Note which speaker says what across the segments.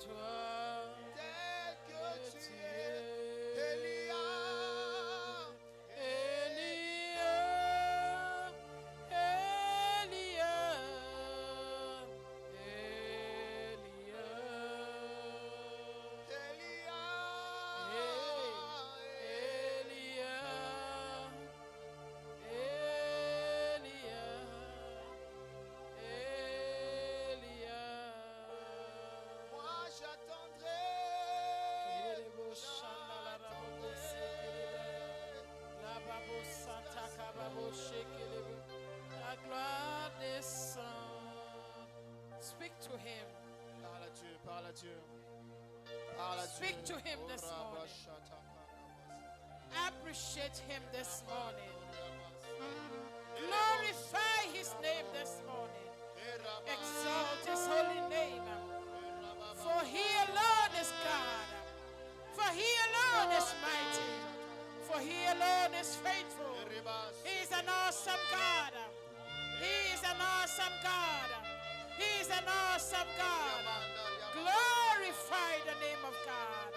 Speaker 1: toi
Speaker 2: tel que tu
Speaker 1: tu
Speaker 2: es,
Speaker 1: es.
Speaker 2: Elia,
Speaker 1: Elia, Elia, Elia,
Speaker 2: Elia,
Speaker 1: Elia, Elia, Elia.
Speaker 2: moi j'attendrai,
Speaker 1: Kerebo shanda la rabo sekereba. La babo sataka babo shekelebo. La gloire descend. Speak to him.
Speaker 2: Parle à Dieu, parle à Dieu. Parle à Dieu.
Speaker 1: Speak to him this morning. Appreciate him this morning. Glorify his name this morning. Exalt his holy name. For he alone is God. For he alone is mighty. For he alone is faithful. He is an awesome God. He is an awesome God. He is an awesome God. Glorify the name of God.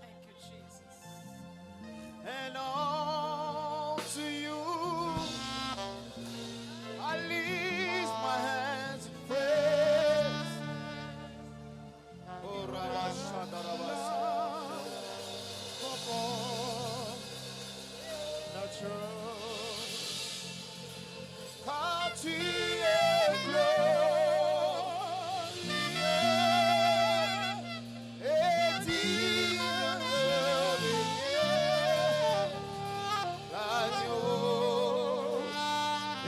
Speaker 1: Thank you, Jesus.
Speaker 2: And unto you I lift my hands in praise. Oh, car tu es glorieux et digne de régner. L'agneau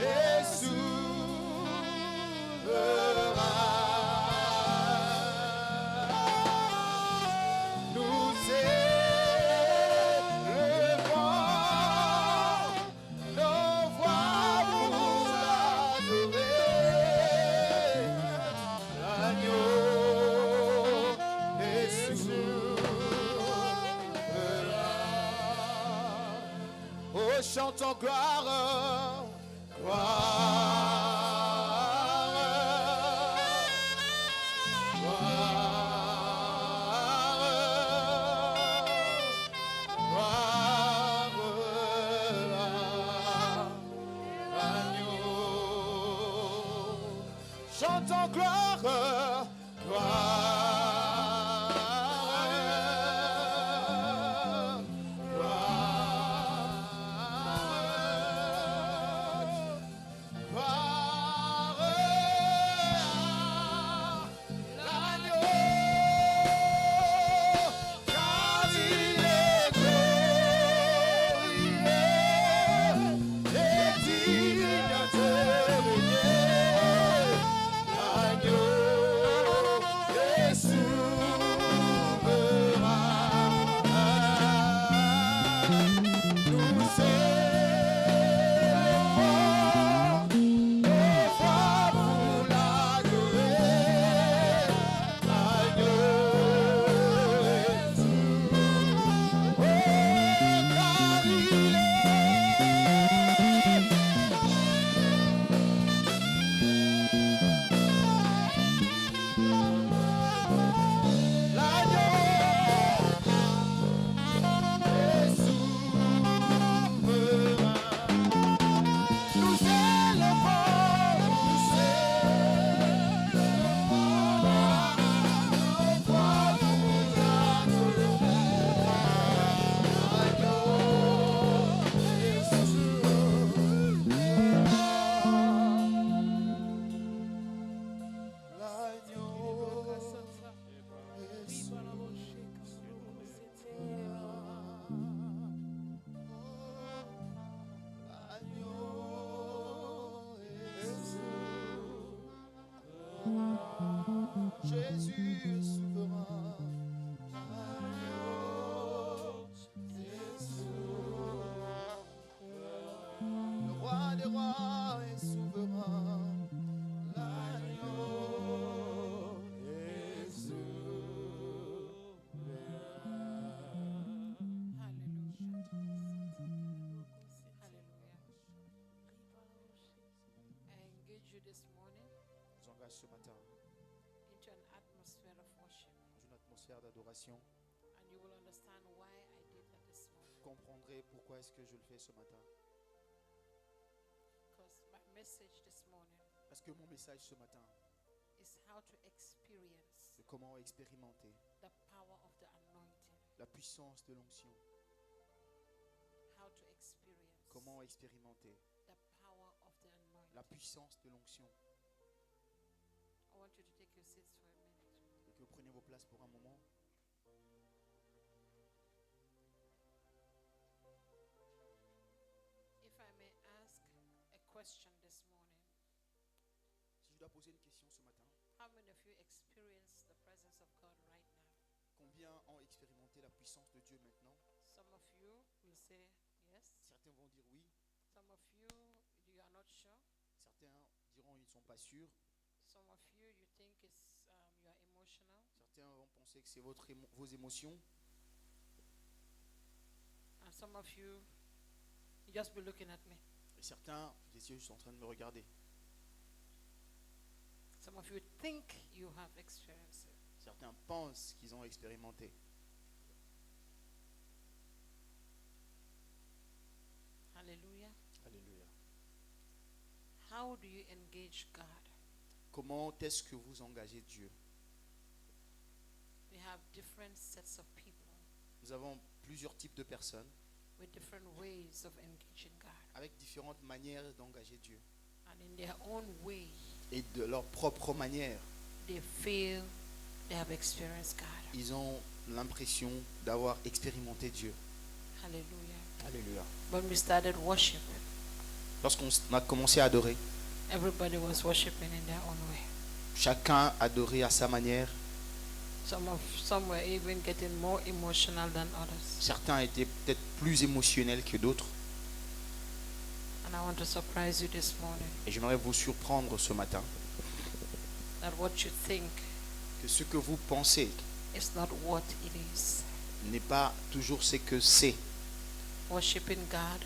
Speaker 2: est souverain. Nous élevons nos voix pour l'adorer. L'agneau est souverain. Oh, chantons gloire, chantons gloire, Jésus est souverain. L'agneau est souverain. Le roi des rois est souverain. L'agneau est souverain.
Speaker 1: Hallelujah. I engage you this morning
Speaker 2: Je vous engage ce matin
Speaker 1: into an atmosphere of worship,
Speaker 2: dans une atmosphère d'adoration.
Speaker 1: and you will understand why I did that this morning.
Speaker 2: Vous comprendrez pourquoi est-ce que je le fais ce matin.
Speaker 1: Because my message this morning
Speaker 2: Parce que mon message ce matin,
Speaker 1: is how to experience
Speaker 2: c'est comment expérimenter
Speaker 1: the power of the anointing.
Speaker 2: la puissance de l'onction.
Speaker 1: How to experience
Speaker 2: Comment expérimenter
Speaker 1: the power of the anointing.
Speaker 2: la puissance de l'onction.
Speaker 1: I want you to take your seats for a minute.
Speaker 2: Et que vous preniez vos places pour un moment.
Speaker 1: If I may ask a question this morning,
Speaker 2: Si je dois poser une question ce matin,
Speaker 1: how many of you experience the presence of God right now?
Speaker 2: combien ont expérimenté la puissance de Dieu maintenant?
Speaker 1: Some of you will say yes.
Speaker 2: Certains vont dire oui,
Speaker 1: Some of you are not sure.
Speaker 2: certains diront ils ne sont pas sûrs,
Speaker 1: Some of you think it's you are emotional.
Speaker 2: certains vont penser que c'est vos émotions,
Speaker 1: And some of you just be looking at me.
Speaker 2: et certains, les yeux sont en train de me regarder.
Speaker 1: Some of you think you have experienced it.
Speaker 2: Certains pensent qu'ils ont expérimenté.
Speaker 1: Hallelujah.
Speaker 2: Alléluia.
Speaker 1: How do you engage God?
Speaker 2: Comment est-ce que vous engagez Dieu?
Speaker 1: We have different sets of people
Speaker 2: Nous avons plusieurs types de personnes
Speaker 1: with different ways of engaging God.
Speaker 2: avec différentes manières d'engager Dieu.
Speaker 1: And in their own way,
Speaker 2: Et de leur propre manière,
Speaker 1: they feel they have experienced God.
Speaker 2: ils ont l'impression d'avoir expérimenté Dieu.
Speaker 1: Hallelujah.
Speaker 2: Alléluia.
Speaker 1: When we started worship,
Speaker 2: Lorsqu'on a commencé à adorer,
Speaker 1: everybody was worshiping in their own way.
Speaker 2: chacun adorait à sa manière.
Speaker 1: Some were even getting more emotional than others.
Speaker 2: Certains étaient peut-être plus émotionnels que d'autres.
Speaker 1: And I want to surprise you this morning
Speaker 2: Et j'aimerais vous surprendre ce matin
Speaker 1: that what you think
Speaker 2: que ce que vous pensez
Speaker 1: is not what it is.
Speaker 2: n'est pas toujours ce que c'est.
Speaker 1: Worshiping God,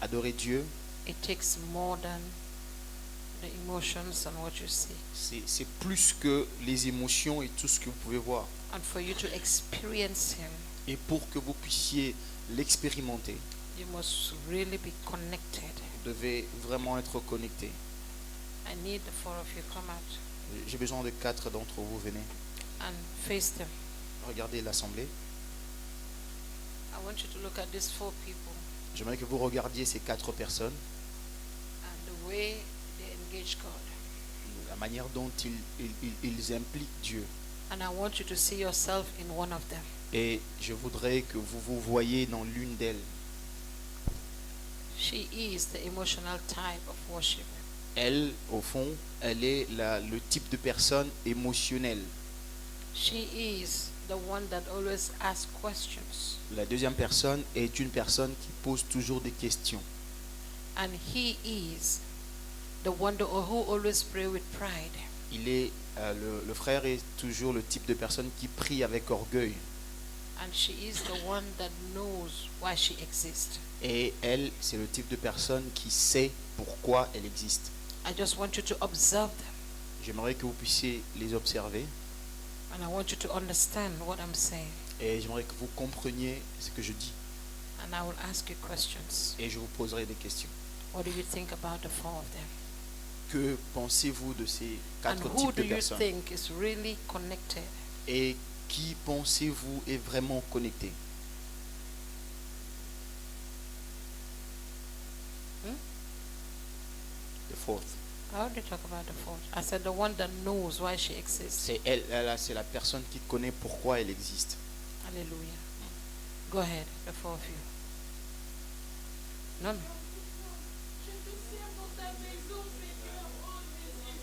Speaker 2: Adorer Dieu,
Speaker 1: it takes more than the emotions and what you see.
Speaker 2: c'est plus que les émotions et tout ce que vous pouvez voir.
Speaker 1: And for you to experience Him,
Speaker 2: Et pour que vous puissiez l'expérimenter,
Speaker 1: you must really be connected.
Speaker 2: vous devez vraiment être connecté.
Speaker 1: I need the four of you come out
Speaker 2: J'ai besoin de 4 d'entre vous. Venez,
Speaker 1: and face them.
Speaker 2: regardez l'assemblée.
Speaker 1: I want you to look at these four people
Speaker 2: J'aimerais que vous regardiez ces 4 personnes,
Speaker 1: and the way they engage God.
Speaker 2: la manière dont ils impliquent Dieu.
Speaker 1: And I want you to see yourself in one of them.
Speaker 2: Et je voudrais que vous vous voyiez dans l'une d'elles.
Speaker 1: She is the emotional type of worship.
Speaker 2: Elle, au fond, elle est le type de personne émotionnelle.
Speaker 1: She is the one that always asks questions.
Speaker 2: La deuxième personne est une personne qui pose toujours des questions.
Speaker 1: And he is the one who always pray with pride.
Speaker 2: Il est, le frère est toujours le type de personne qui prie avec orgueil.
Speaker 1: And she is the one that knows why she exists.
Speaker 2: Et elle, c'est le type de personne qui sait pourquoi elle existe.
Speaker 1: I just want you to observe them.
Speaker 2: J'aimerais que vous puissiez les observer.
Speaker 1: And I want you to understand what I'm saying.
Speaker 2: Et j'aimerais que vous compreniez ce que je dis.
Speaker 1: And I will ask you questions.
Speaker 2: Et je vous poserai des questions.
Speaker 1: What do you think about the four of them?
Speaker 2: Que pensez-vous de ces
Speaker 1: And
Speaker 2: 4
Speaker 1: who
Speaker 2: types
Speaker 1: do
Speaker 2: de
Speaker 1: you
Speaker 2: personnes?
Speaker 1: think is really connected?
Speaker 2: Et qui pensez-vous est vraiment connecté? The fourth.
Speaker 1: How do you talk about the fourth? I said the one that knows why she exists.
Speaker 2: C'est c'est la personne qui connaît pourquoi elle existe.
Speaker 1: Hallelujah. Go ahead, the four of you. None.
Speaker 3: Je te sers dans ta maison, Seigneur, oh Jésus.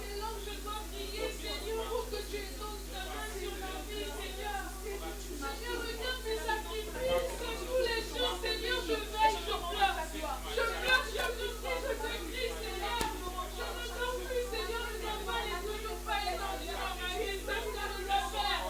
Speaker 3: C'est là où je dois prier, Seigneur, pour que tu étendes ta main sur ma vie, Seigneur. Seigneur, regarde mes sacrifices. Tous les jours, Seigneur, je veille, je pleure. Je pleure, je te prie, je te crie, Seigneur. Je ne dors plus, Seigneur, le travail n'est toujours pas étendu dans ma vie. C'est ce que je dois faire.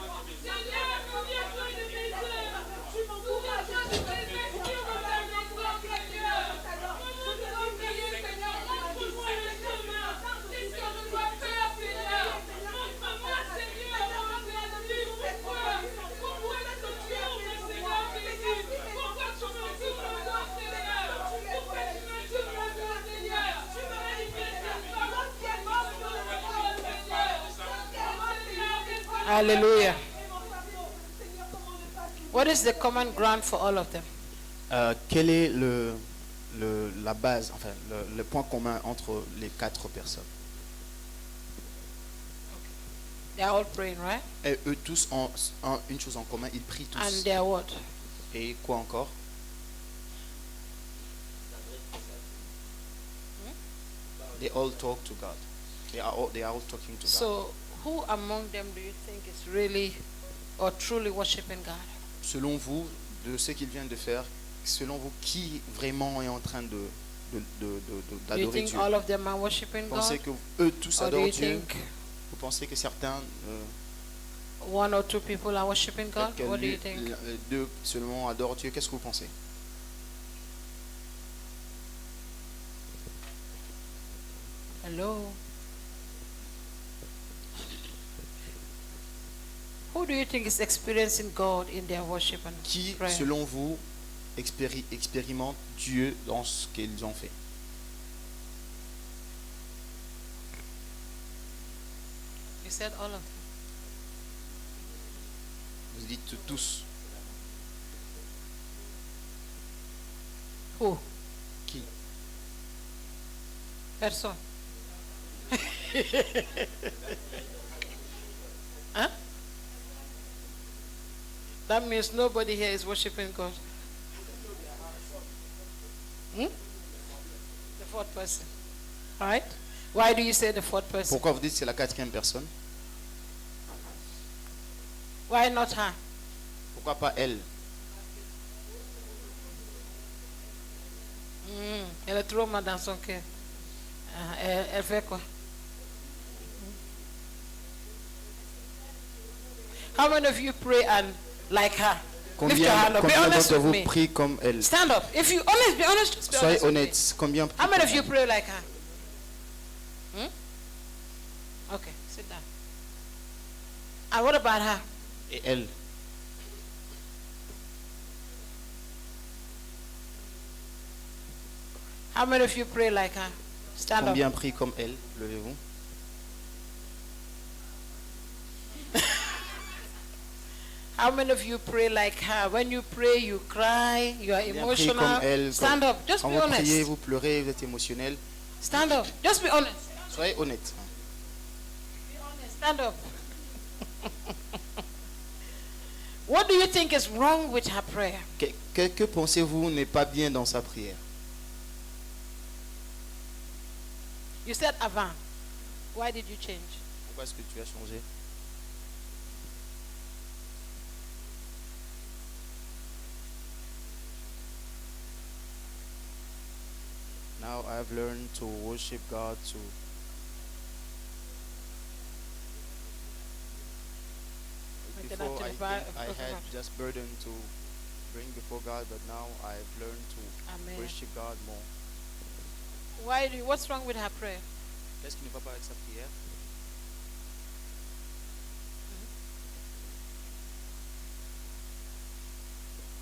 Speaker 3: Seigneur, souviens-toi de mes œuvres. Souviens-toi de mes esprits dans ta maison, Seigneur. Je te dois prier, Seigneur. Montre-moi le chemin. Qu'est-ce que je dois faire, Seigneur? Montre-moi, Seigneur, mon Dieu, pourquoi est-ce que tu es mon Seigneur Jésus? Pourquoi tu me souffres maintenant, Seigneur? Pourquoi tu me souffres maintenant, Seigneur? Manifeste ta parole, Seigneur, Seigneur.
Speaker 1: Hallelujah. What is the common ground for all of them?
Speaker 2: Quel est la base, enfin le point commun entre les 4 personnes?
Speaker 1: They are all praying, right?
Speaker 2: Et eux tous ont une chose en commun, ils prient tous.
Speaker 1: And they are what?
Speaker 2: Et quoi encore? They all talk to God. They are all talking to God.
Speaker 1: So, who among them do you think is really or truly worshiping God?
Speaker 2: Selon vous, de ce qu'ils viennent de faire, selon vous, qui vraiment est en train
Speaker 1: Do you
Speaker 2: d'adorer
Speaker 1: think
Speaker 2: Dieu?
Speaker 1: all of them are worshiping
Speaker 2: Vous pensez
Speaker 1: God?
Speaker 2: que eux tous
Speaker 1: Or do
Speaker 2: adorent
Speaker 1: you
Speaker 2: Dieu?
Speaker 1: think
Speaker 2: Vous pensez que certains,
Speaker 1: one or two people are worshiping God?
Speaker 2: que
Speaker 1: What do you think?
Speaker 2: deux seulement adorent Dieu? Qu'est-ce que vous pensez?
Speaker 1: Hello? Who do you think is experiencing God in their worship and
Speaker 2: Qui,
Speaker 1: prayer?
Speaker 2: selon vous, expérimente Dieu dans ce qu'ils ont fait?
Speaker 1: You said all of them.
Speaker 2: Vous dites tous.
Speaker 1: Who?
Speaker 2: Qui?
Speaker 1: Person. Huh? That means nobody here is worshiping God. Hmm? The fourth person. Right? Why do you say the fourth person?
Speaker 2: Pourquoi vous dites que c'est la quatrième personne?
Speaker 1: Why not her?
Speaker 2: Pourquoi pas elle?
Speaker 1: Elle est trop mal dans son cœur. Elle fait quoi? How many of you pray and like her? Lift your hand up. Be
Speaker 2: Combien
Speaker 1: honest
Speaker 2: d'entre
Speaker 1: with
Speaker 2: vous
Speaker 1: me.
Speaker 2: prient comme elle?
Speaker 1: Stand up. If you honest, be honest. Just be
Speaker 2: Soyez
Speaker 1: honest with me.
Speaker 2: honnête. Combien
Speaker 1: How
Speaker 2: prient
Speaker 1: many
Speaker 2: comme
Speaker 1: of you
Speaker 2: elle?
Speaker 1: pray like her? Okay, sit down. And what about her?
Speaker 2: Et elle?
Speaker 1: How many of you pray like her? Stand
Speaker 2: Combien
Speaker 1: up.
Speaker 2: prient comme elle? Levez-vous.
Speaker 1: How many of you pray like her? When you pray, you cry, you are
Speaker 2: Combien prient comme
Speaker 1: emotional.
Speaker 2: elle?
Speaker 1: Stand up. Just
Speaker 2: Quand
Speaker 1: be
Speaker 2: vous
Speaker 1: honest.
Speaker 2: priez, vous pleurez, vous êtes émotionnel.
Speaker 1: Stand up. Just be honest.
Speaker 2: Soyez honnête.
Speaker 1: Be honest. Stand up. What do you think is wrong with her prayer?
Speaker 2: Que pensez-vous n'est pas bien dans sa prière?
Speaker 1: You said avant. Why did you change?
Speaker 2: Pourquoi est-ce que tu as changé? Now I have learned to worship God, to before I think I had just burden to bring before God, but now I've learned to
Speaker 1: Amen.
Speaker 2: worship God more.
Speaker 1: What's wrong with her prayer?
Speaker 2: Qu'est-ce qui ne va pas avec sa prière?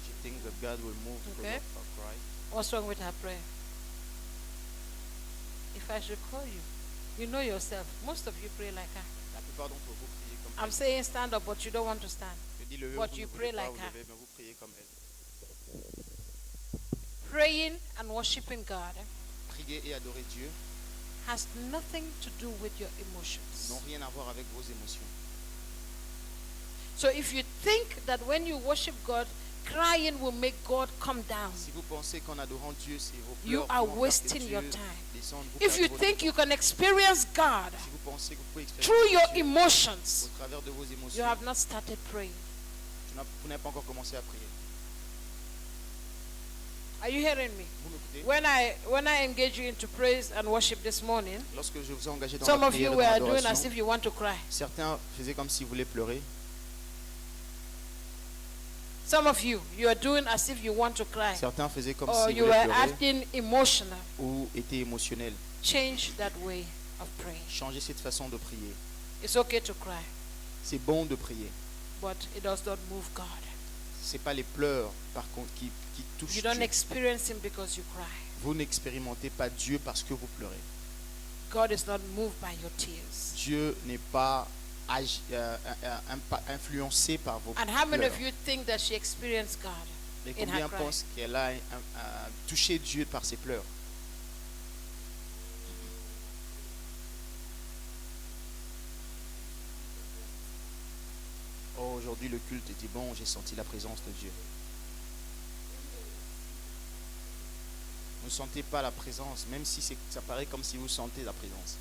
Speaker 2: She thinks that God will move because
Speaker 1: Okay.
Speaker 2: of her cry.
Speaker 1: What's wrong with her prayer? If I should call you, you know yourself. Most of you pray like her.
Speaker 2: La plupart d'entre vous priez comme
Speaker 1: I'm
Speaker 2: elle.
Speaker 1: saying stand up, but you don't want to stand.
Speaker 2: Je dis levez-vous,
Speaker 1: but
Speaker 2: vous
Speaker 1: you
Speaker 2: ne
Speaker 1: pray
Speaker 2: voulez pas
Speaker 1: like
Speaker 2: vous
Speaker 1: her.
Speaker 2: lever, mais vous priez comme elle.
Speaker 1: Praying and worshiping God
Speaker 2: Prier et adorer Dieu
Speaker 1: has nothing to do with your emotions.
Speaker 2: n'ont rien à voir avec vos émotions.
Speaker 1: So if you think that when you worship God, crying will make God come down,
Speaker 2: Si vous pensez qu'en adorant Dieu, c'est vos
Speaker 1: you
Speaker 2: pleurs
Speaker 1: are
Speaker 2: qui vont faire que
Speaker 1: wasting
Speaker 2: Dieu
Speaker 1: your time.
Speaker 2: descende, vous
Speaker 1: If you
Speaker 2: perdez votre
Speaker 1: think
Speaker 2: temps.
Speaker 1: you can experience God
Speaker 2: Si vous pensez que vous pouvez
Speaker 1: through
Speaker 2: expérimenter
Speaker 1: your
Speaker 2: Dieu
Speaker 1: emotions,
Speaker 2: au travers de vos
Speaker 1: you
Speaker 2: émotions,
Speaker 1: have not started praying.
Speaker 2: vous n'avez pas encore commencé à prier.
Speaker 1: Are you hearing me?
Speaker 2: Vous m'écoutez?
Speaker 1: When I engage you into praise and worship this morning,
Speaker 2: Lorsque je vous ai engagé dans
Speaker 1: some
Speaker 2: la
Speaker 1: of you
Speaker 2: prière, dans
Speaker 1: were doing as
Speaker 2: l'adoration,
Speaker 1: if you want to cry.
Speaker 2: certains faisaient comme s'ils voulaient pleurer.
Speaker 1: Some of you are doing as if you want to cry.
Speaker 2: Certains faisaient comme
Speaker 1: Or
Speaker 2: s'ils
Speaker 1: you were
Speaker 2: voulaient pleurer
Speaker 1: acting emotional.
Speaker 2: ou étaient émotionnels.
Speaker 1: Change that way of praying.
Speaker 2: Changez cette façon de prier.
Speaker 1: It's okay to cry,
Speaker 2: C'est bon de prier.
Speaker 1: but it does not move God.
Speaker 2: C'est pas les pleurs par contre qui touchent
Speaker 1: You don't
Speaker 2: Dieu.
Speaker 1: experience Him because you cry.
Speaker 2: Vous n'expérimentez pas Dieu parce que vous pleurez.
Speaker 1: God is not moved by your tears.
Speaker 2: Dieu n'est pas influencé par vos
Speaker 1: And how many
Speaker 2: pleurs.
Speaker 1: of you think that she experienced God
Speaker 2: Et
Speaker 1: in
Speaker 2: combien
Speaker 1: her cry?
Speaker 2: pensent qu'elle a touché Dieu par ses pleurs? Oh, aujourd'hui le culte était bon, j'ai senti la présence de Dieu. Vous ne sentez pas la présence, même si ça paraît comme si vous sentez la présence.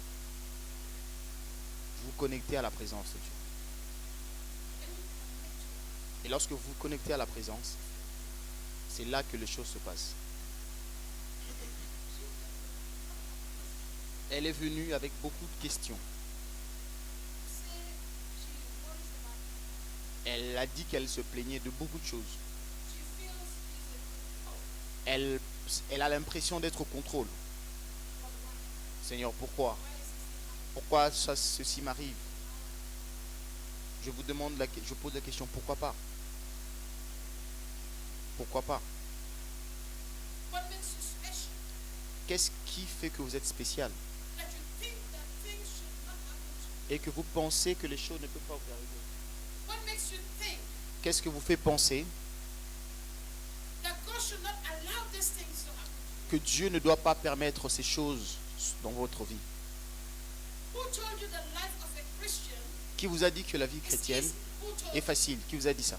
Speaker 2: Vous vous connectez à la présence de Dieu. Et lorsque vous vous connectez à la présence, c'est là que les choses se passent. Elle est venue avec beaucoup de questions. Elle a dit qu'elle se plaignait de beaucoup de choses. Elle a l'impression d'être au contrôle. Seigneur, pourquoi? Pourquoi ceci m'arrive? Je vous demande, je pose la question, pourquoi pas? Pourquoi pas?
Speaker 1: What makes you special?
Speaker 2: Qu'est-ce qui fait que vous êtes spécial
Speaker 1: That you think that things should not happen to you?
Speaker 2: et que vous pensez que les choses ne peuvent pas vous arriver?
Speaker 1: What makes you think
Speaker 2: Qu'est-ce que vous fait penser
Speaker 1: that God should not allow these things to happen?
Speaker 2: que Dieu ne doit pas permettre ces choses dans votre vie?
Speaker 1: Who told you the life of a Christian
Speaker 2: Qui vous a dit que la vie
Speaker 1: is
Speaker 2: chrétienne
Speaker 1: easy? Who told
Speaker 2: est
Speaker 1: you?
Speaker 2: facile? Qui vous a dit ça?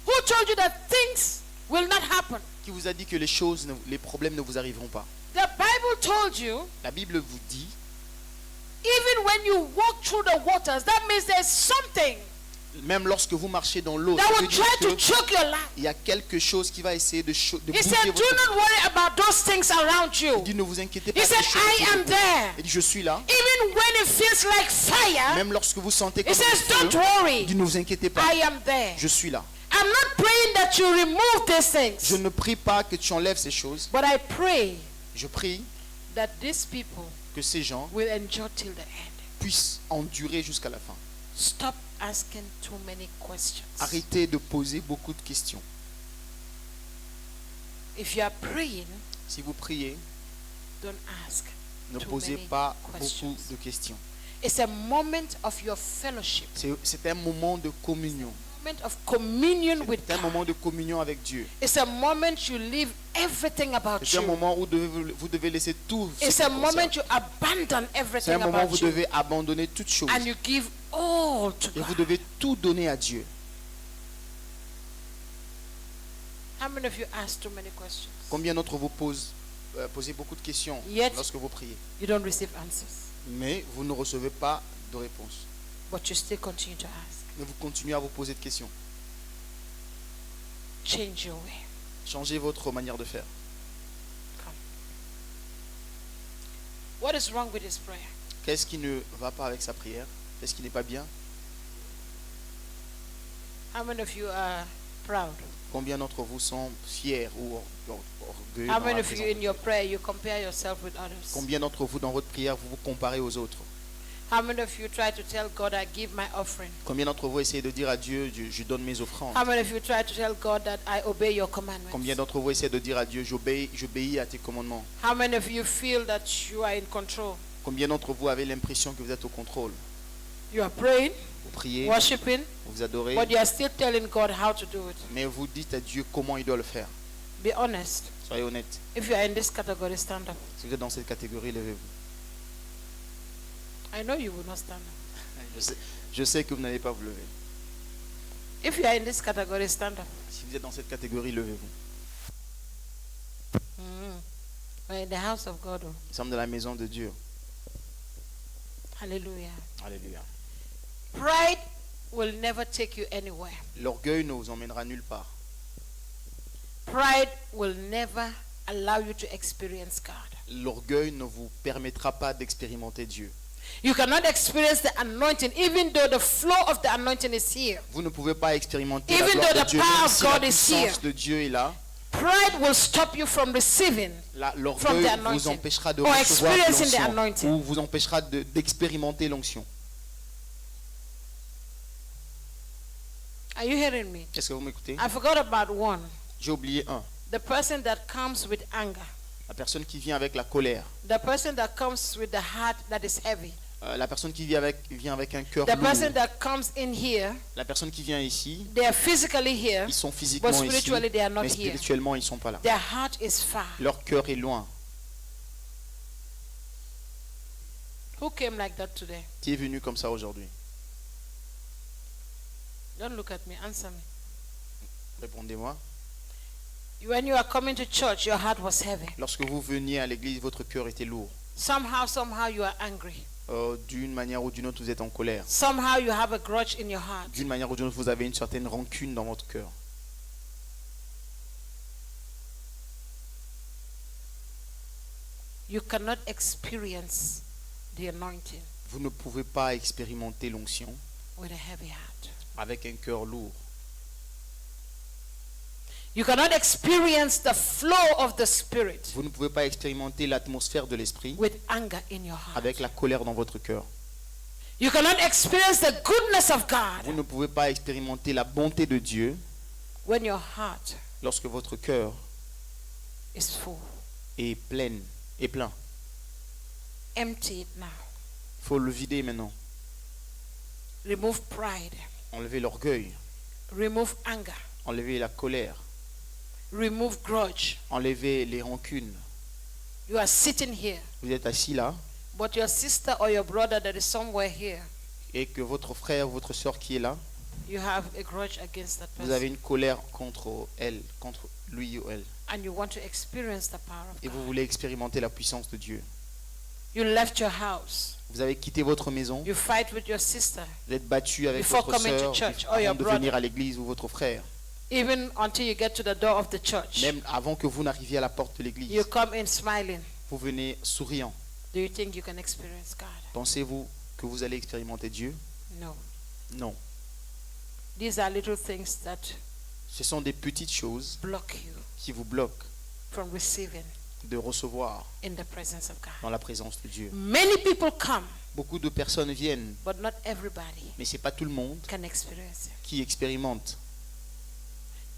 Speaker 1: Who told you that things will not happen?
Speaker 2: Qui vous a dit que les choses, les problèmes ne vous arriveront pas?
Speaker 1: The Bible told you,
Speaker 2: La Bible vous dit,
Speaker 1: even when you walk through the waters, that means there's something
Speaker 2: même lorsque vous marchez dans l'eau,
Speaker 1: that
Speaker 2: ça veut
Speaker 1: will
Speaker 2: dire
Speaker 1: try to
Speaker 2: que
Speaker 1: choke your life.
Speaker 2: il y a quelque chose qui va essayer de
Speaker 1: He
Speaker 2: bouger
Speaker 1: said, do
Speaker 2: votre
Speaker 1: not worry about those things around
Speaker 2: Il
Speaker 1: you.
Speaker 2: dit, ne vous inquiétez pas.
Speaker 1: He
Speaker 2: des
Speaker 1: said,
Speaker 2: choses
Speaker 1: I
Speaker 2: autour de
Speaker 1: am
Speaker 2: vous.
Speaker 1: there.
Speaker 2: Il dit, je suis là.
Speaker 1: Even when it feels like fire,
Speaker 2: Même lorsque vous sentez
Speaker 1: he
Speaker 2: comme
Speaker 1: says,
Speaker 2: un
Speaker 1: don't
Speaker 2: feu,
Speaker 1: worry.
Speaker 2: il dit, ne vous inquiétez pas.
Speaker 1: I am there.
Speaker 2: Je suis là.
Speaker 1: I'm not praying that you remove these
Speaker 2: Je
Speaker 1: things,
Speaker 2: ne prie pas que tu enlèves ces choses.
Speaker 1: but I pray
Speaker 2: Je prie
Speaker 1: that these people
Speaker 2: que ces gens
Speaker 1: will endure till the end.
Speaker 2: puissent endurer jusqu'à la fin.
Speaker 1: Stop asking too many questions.
Speaker 2: Arrêtez de poser beaucoup de questions.
Speaker 1: If you are praying,
Speaker 2: Si vous priez,
Speaker 1: don't ask
Speaker 2: ne
Speaker 1: too
Speaker 2: posez
Speaker 1: many
Speaker 2: pas
Speaker 1: questions.
Speaker 2: beaucoup de questions.
Speaker 1: It's a moment of your fellowship,
Speaker 2: C'est un moment de communion.
Speaker 1: moment of communion with
Speaker 2: C'est un moment
Speaker 1: God.
Speaker 2: de communion avec Dieu.
Speaker 1: It's a moment you leave everything about
Speaker 2: C'est un
Speaker 1: you.
Speaker 2: moment où vous devez laisser tout. ce
Speaker 1: It's
Speaker 2: qui
Speaker 1: a
Speaker 2: vous
Speaker 1: moment
Speaker 2: concerne.
Speaker 1: you abandon
Speaker 2: C'est un
Speaker 1: everything
Speaker 2: moment où
Speaker 1: about
Speaker 2: vous
Speaker 1: you
Speaker 2: devez abandonner toutes choses.
Speaker 1: and you give all to
Speaker 2: Et vous
Speaker 1: God.
Speaker 2: devez tout donner à Dieu.
Speaker 1: How many of you ask too many questions?
Speaker 2: Combien d'entre vous posez beaucoup de questions
Speaker 1: Yet-
Speaker 2: lorsque vous priez?
Speaker 1: You don't receive answers,
Speaker 2: Mais vous ne recevez pas de réponse.
Speaker 1: but you still continue to ask.
Speaker 2: Mais vous continuez à vous poser de questions.
Speaker 1: Change your way.
Speaker 2: Changez votre manière de faire.
Speaker 1: Come. What is wrong with this prayer?
Speaker 2: Qu'est-ce qui ne va pas avec sa prière? Qu'est-ce qui n'est pas bien?
Speaker 1: How many of you are proud?
Speaker 2: Combien d'entre vous sont fiers ou orgueilleux
Speaker 1: How
Speaker 2: dans
Speaker 1: many
Speaker 2: la
Speaker 1: of you
Speaker 2: présence
Speaker 1: in
Speaker 2: de
Speaker 1: your
Speaker 2: Dieu?
Speaker 1: prayer you compare yourself with others?
Speaker 2: Combien d'entre vous dans votre prière vous vous comparez aux autres?
Speaker 1: How many of you try to tell God I give my offering?
Speaker 2: Combien d'entre vous essayez de dire à Dieu, je donne mes offrandes?
Speaker 1: How many of you try to tell God that I obey your commandments?
Speaker 2: Combien d'entre vous essayez de dire à Dieu, j'obéis à tes commandements?
Speaker 1: How many of you feel that you are in control?
Speaker 2: Combien d'entre vous avez l'impression que vous êtes au contrôle?
Speaker 1: You are praying,
Speaker 2: Vous priez,
Speaker 1: worshiping,
Speaker 2: vous adorez,
Speaker 1: but you are still telling God how to do it.
Speaker 2: mais vous dites à Dieu comment il doit le faire.
Speaker 1: Be honest.
Speaker 2: Soyez honnête.
Speaker 1: If you are in this category, stand up.
Speaker 2: Si vous êtes dans cette catégorie, levez-vous.
Speaker 1: I know you will not stand up.
Speaker 2: Je sais que vous n'allez pas vous lever.
Speaker 1: If you are in this category, stand up.
Speaker 2: Si vous êtes dans cette catégorie, levez-vous.
Speaker 1: We're in the house of God. Oh.
Speaker 2: Nous sommes dans la maison de Dieu.
Speaker 1: Hallelujah.
Speaker 2: Alléluia.
Speaker 1: Pride will never take you anywhere.
Speaker 2: L'orgueil ne vous emmènera nulle part.
Speaker 1: Pride will never allow you to experience God.
Speaker 2: L'orgueil ne vous permettra pas d'expérimenter Dieu.
Speaker 1: You cannot experience the anointing even though the flow of the anointing is here.
Speaker 2: Vous ne pouvez pas expérimenter la
Speaker 1: Even
Speaker 2: gloire
Speaker 1: though
Speaker 2: de
Speaker 1: the
Speaker 2: Dieu,
Speaker 1: power
Speaker 2: même
Speaker 1: of
Speaker 2: si la
Speaker 1: God is
Speaker 2: puissance
Speaker 1: here.
Speaker 2: de Dieu est là.
Speaker 1: Pride will stop you from receiving. from
Speaker 2: L'orgueil
Speaker 1: the
Speaker 2: vous
Speaker 1: anointing
Speaker 2: empêchera de
Speaker 1: or
Speaker 2: recevoir
Speaker 1: experiencing the
Speaker 2: l'onction
Speaker 1: anointing.
Speaker 2: ou vous empêchera d'expérimenter l'onction.
Speaker 1: Are you hearing me?
Speaker 2: Est-ce que vous m'écoutez?
Speaker 1: I forgot about one.
Speaker 2: J'ai oublié un.
Speaker 1: The person that comes with anger.
Speaker 2: La personne qui vient avec la colère.
Speaker 1: The person that comes with the heart that is heavy.
Speaker 2: La personne qui vient avec un cœur
Speaker 1: The person
Speaker 2: lourd.
Speaker 1: that comes in here,
Speaker 2: La personne qui vient ici,
Speaker 1: they are physically here,
Speaker 2: ils sont physiquement ici,
Speaker 1: spiritually they are not
Speaker 2: mais
Speaker 1: here.
Speaker 2: spirituellement ils sont pas là.
Speaker 1: their heart is far.
Speaker 2: Leur cœur est loin.
Speaker 1: Who came like that today?
Speaker 2: Qui est venu comme ça aujourd'hui?
Speaker 1: Don't look at me, answer me.
Speaker 2: Répondez-moi.
Speaker 1: When you are coming to church, your heart was heavy.
Speaker 2: Lorsque vous veniez à l'église, votre cœur était lourd.
Speaker 1: Somehow you are angry.
Speaker 2: D'une manière ou d'une autre, vous êtes en colère.
Speaker 1: Somehow you have a grudge in your heart.
Speaker 2: D'une manière ou d'une autre, vous avez une certaine rancune dans votre cœur.
Speaker 1: You cannot experience the anointing
Speaker 2: Vous ne pouvez pas expérimenter l'onction
Speaker 1: with a heavy heart.
Speaker 2: avec un cœur lourd.
Speaker 1: You cannot experience the flow of the Spirit
Speaker 2: Vous ne pouvez pas expérimenter l'atmosphère de l'esprit
Speaker 1: with anger in your heart.
Speaker 2: avec la colère dans votre cœur.
Speaker 1: You cannot experience the goodness of God
Speaker 2: Vous ne pouvez pas expérimenter la bonté de Dieu
Speaker 1: when your heart
Speaker 2: lorsque votre cœur
Speaker 1: is full.
Speaker 2: est plein.
Speaker 1: Empty it now.
Speaker 2: Il faut le vider maintenant.
Speaker 1: Remove pride.
Speaker 2: Enlever l'orgueil,
Speaker 1: Remove anger.
Speaker 2: enlever la colère,
Speaker 1: Remove grudge.
Speaker 2: enlever les rancunes.
Speaker 1: You are sitting here,
Speaker 2: Vous êtes assis là
Speaker 1: but your sister or your brother that is somewhere here,
Speaker 2: et que votre frère, votre soeur qui est là,
Speaker 1: you have a grudge against that
Speaker 2: vous avez
Speaker 1: person.
Speaker 2: une colère contre elle, contre lui ou elle.
Speaker 1: And you want to experience the power of
Speaker 2: Et vous
Speaker 1: God.
Speaker 2: voulez expérimenter la puissance de Dieu.
Speaker 1: You left your house.
Speaker 2: Vous avez quitté votre maison,
Speaker 1: You fight with your sister,
Speaker 2: vous êtes battu avec
Speaker 1: Before
Speaker 2: votre
Speaker 1: coming to
Speaker 2: soeur
Speaker 1: church, or your
Speaker 2: avant de
Speaker 1: brother.
Speaker 2: venir à l'église ou votre frère.
Speaker 1: even until you get to the door of the church.
Speaker 2: Même avant que vous n'arriviez à la porte de
Speaker 1: You
Speaker 2: l'église,
Speaker 1: come in smiling.
Speaker 2: vous venez souriant.
Speaker 1: Do you think you can experience God?
Speaker 2: Pensez-vous que vous allez expérimenter Dieu?
Speaker 1: No.
Speaker 2: Non.
Speaker 1: These are little things that
Speaker 2: Ce sont des petites choses
Speaker 1: block you
Speaker 2: qui vous bloquent
Speaker 1: from receiving
Speaker 2: de recevoir
Speaker 1: in the presence of God.
Speaker 2: dans la présence de Dieu.
Speaker 1: Many people come,
Speaker 2: Beaucoup de personnes viennent,
Speaker 1: but not everybody
Speaker 2: mais ce n'est pas tout le monde
Speaker 1: can experience it.
Speaker 2: qui expérimente.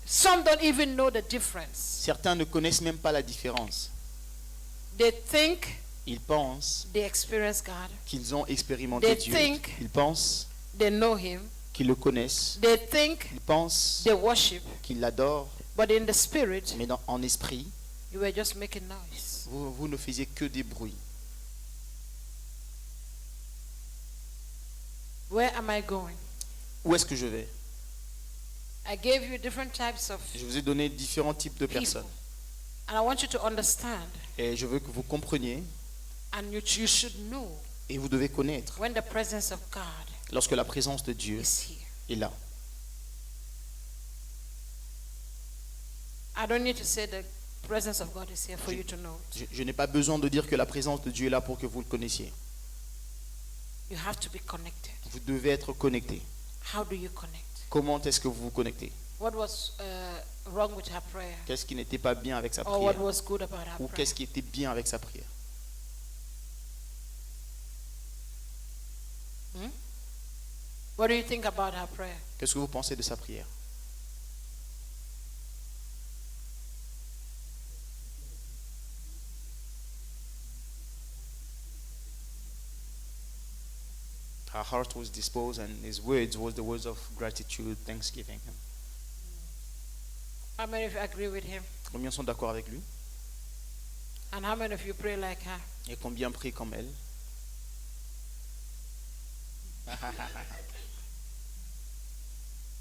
Speaker 1: Some don't even know the difference.
Speaker 2: Certains ne connaissent même pas la différence.
Speaker 1: They think
Speaker 2: Ils pensent
Speaker 1: they experience God.
Speaker 2: qu'ils ont expérimenté
Speaker 1: They
Speaker 2: Dieu.
Speaker 1: think-
Speaker 2: Ils pensent
Speaker 1: They know Him.
Speaker 2: qu'ils le connaissent.
Speaker 1: They think
Speaker 2: Ils pensent
Speaker 1: they worship.
Speaker 2: qu'ils l'adorent.
Speaker 1: But in the spirit,
Speaker 2: Mais en esprit,
Speaker 1: you were just making noise.
Speaker 2: vous ne faisiez que des bruits.
Speaker 1: Where am I going?
Speaker 2: Où est-ce que je vais?
Speaker 1: I gave you different types of
Speaker 2: Je vous ai donné différents types de
Speaker 1: people.
Speaker 2: personnes.
Speaker 1: And I want you to understand.
Speaker 2: Et je veux que vous compreniez
Speaker 1: And you should know
Speaker 2: et vous devez connaître
Speaker 1: when the presence of God
Speaker 2: lorsque la présence de Dieu
Speaker 1: is here.
Speaker 2: est là.
Speaker 1: I don't need to say the presence of God is here for you to know it.
Speaker 2: Je n'ai pas besoin de dire que la présence de Dieu est là pour que vous le connaissiez.
Speaker 1: You have to be connected.
Speaker 2: Vous devez être connecté.
Speaker 1: How do you connect?
Speaker 2: Comment est-ce que vous vous connectez?
Speaker 1: What was wrong with her prayer?
Speaker 2: Qu'est-ce qui n'était pas bien avec sa
Speaker 1: Or what
Speaker 2: prière?
Speaker 1: was good about her
Speaker 2: Ou
Speaker 1: prayer?
Speaker 2: qu'est-ce qui était bien avec sa prière?
Speaker 1: What do you think about her prayer?
Speaker 2: Qu'est-ce que vous pensez de sa prière? Her heart was disposed and his words was the words of gratitude, thanksgiving.
Speaker 1: How many of you agree with him?
Speaker 2: Combien sont d'accord avec lui?
Speaker 1: And how many of you pray like her?
Speaker 2: Et combien prient comme elle?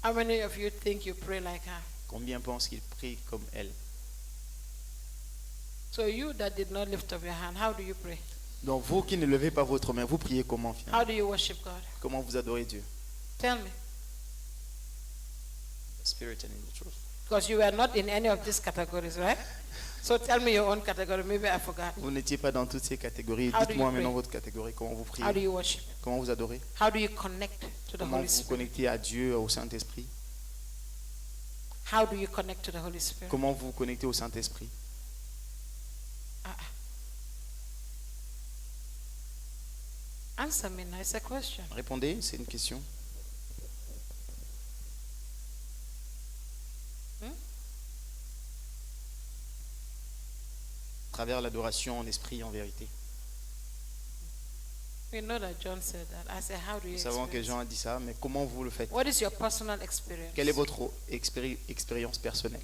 Speaker 1: How many of you think you pray like her?
Speaker 2: Combien pensent qu'il prie comme elle?
Speaker 1: So you that did not lift up your hand, how do you pray?
Speaker 2: Donc vous qui ne levez pas votre main, vous priez comment finalement?
Speaker 1: How do you worship God?
Speaker 2: Comment vous adorez Dieu?
Speaker 1: Tell me.
Speaker 2: The Spirit and in the truth.
Speaker 1: Because you were not in any of these categories, right? So tell me your own category. Maybe I forgot.
Speaker 2: Vous n'étiez pas dans toutes ces catégories.
Speaker 1: How do
Speaker 2: Dites-moi
Speaker 1: you
Speaker 2: maintenant
Speaker 1: pray?
Speaker 2: votre catégorie. Comment vous
Speaker 1: How do
Speaker 2: priez?
Speaker 1: you worship?
Speaker 2: Comment vous adorez?
Speaker 1: How do you connect to the
Speaker 2: Comment
Speaker 1: Holy
Speaker 2: vous vous
Speaker 1: Spirit?
Speaker 2: connectez à Dieu, au Saint-Esprit?
Speaker 1: How do you connect to the Holy Spirit?
Speaker 2: Comment vous vous connectez au Saint-Esprit?
Speaker 1: Answer me now. It's a question.
Speaker 2: Répondez, c'est une question. À travers l'adoration en esprit et en vérité.
Speaker 1: We know that John said that. I said, how do you
Speaker 2: Nous savons que
Speaker 1: experience
Speaker 2: Jean a dit ça, mais comment vous le faites?
Speaker 1: What is your personal experience?
Speaker 2: Quelle est votre expérience personnelle?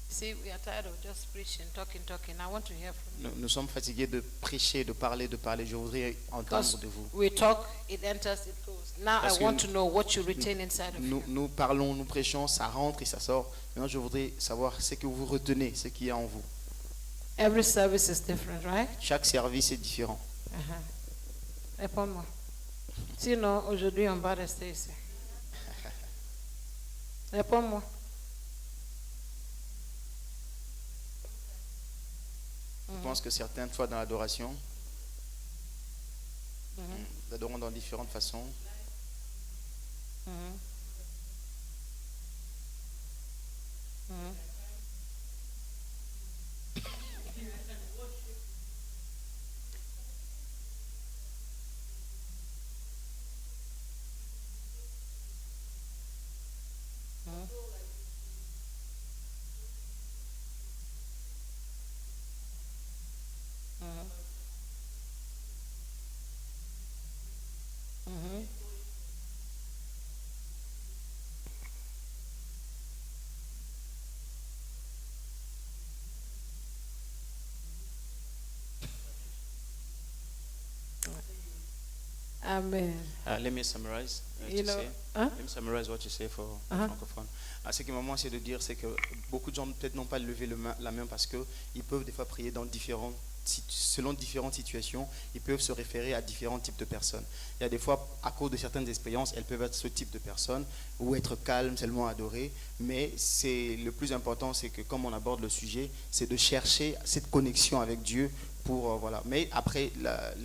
Speaker 1: See, we are tired of just preaching, talking. I want to hear from you.
Speaker 2: Nous sommes fatigués de prêcher, de parler. Je voudrais
Speaker 1: Because
Speaker 2: entendre de vous.
Speaker 1: we talk, it enters, it goes. Now
Speaker 2: Parce
Speaker 1: I
Speaker 2: que
Speaker 1: want to know what you retain inside of you.
Speaker 2: Nous parlons, nous prêchons, ça rentre et ça sort. Maintenant, je voudrais savoir ce que vous retenez, ce qui est en vous.
Speaker 1: Every service is different, right?
Speaker 2: Chaque service est différent.
Speaker 1: Réponds-moi. Sinon, aujourd'hui, on va rester ici. Réponds-moi.
Speaker 2: Je pense que certaines fois dans l'adoration, nous adorons dans différentes façons.
Speaker 1: Amen.
Speaker 2: Let me summarize.
Speaker 1: You know,
Speaker 2: Let me summarize what you say for francophone. Ce que maman essaie de dire, c'est que beaucoup de gens peut-être n'ont pas levé la main parce qu'ils peuvent des fois prier selon différentes situations. Ils peuvent se référer à différents types de personnes. Il y a des fois, à cause de certaines expériences, elles peuvent être ce type de personnes ou être calmes, seulement adorer. Mais le plus important, c'est que comme on aborde le sujet, c'est de chercher cette connexion avec Dieu pour voilà. Mais après,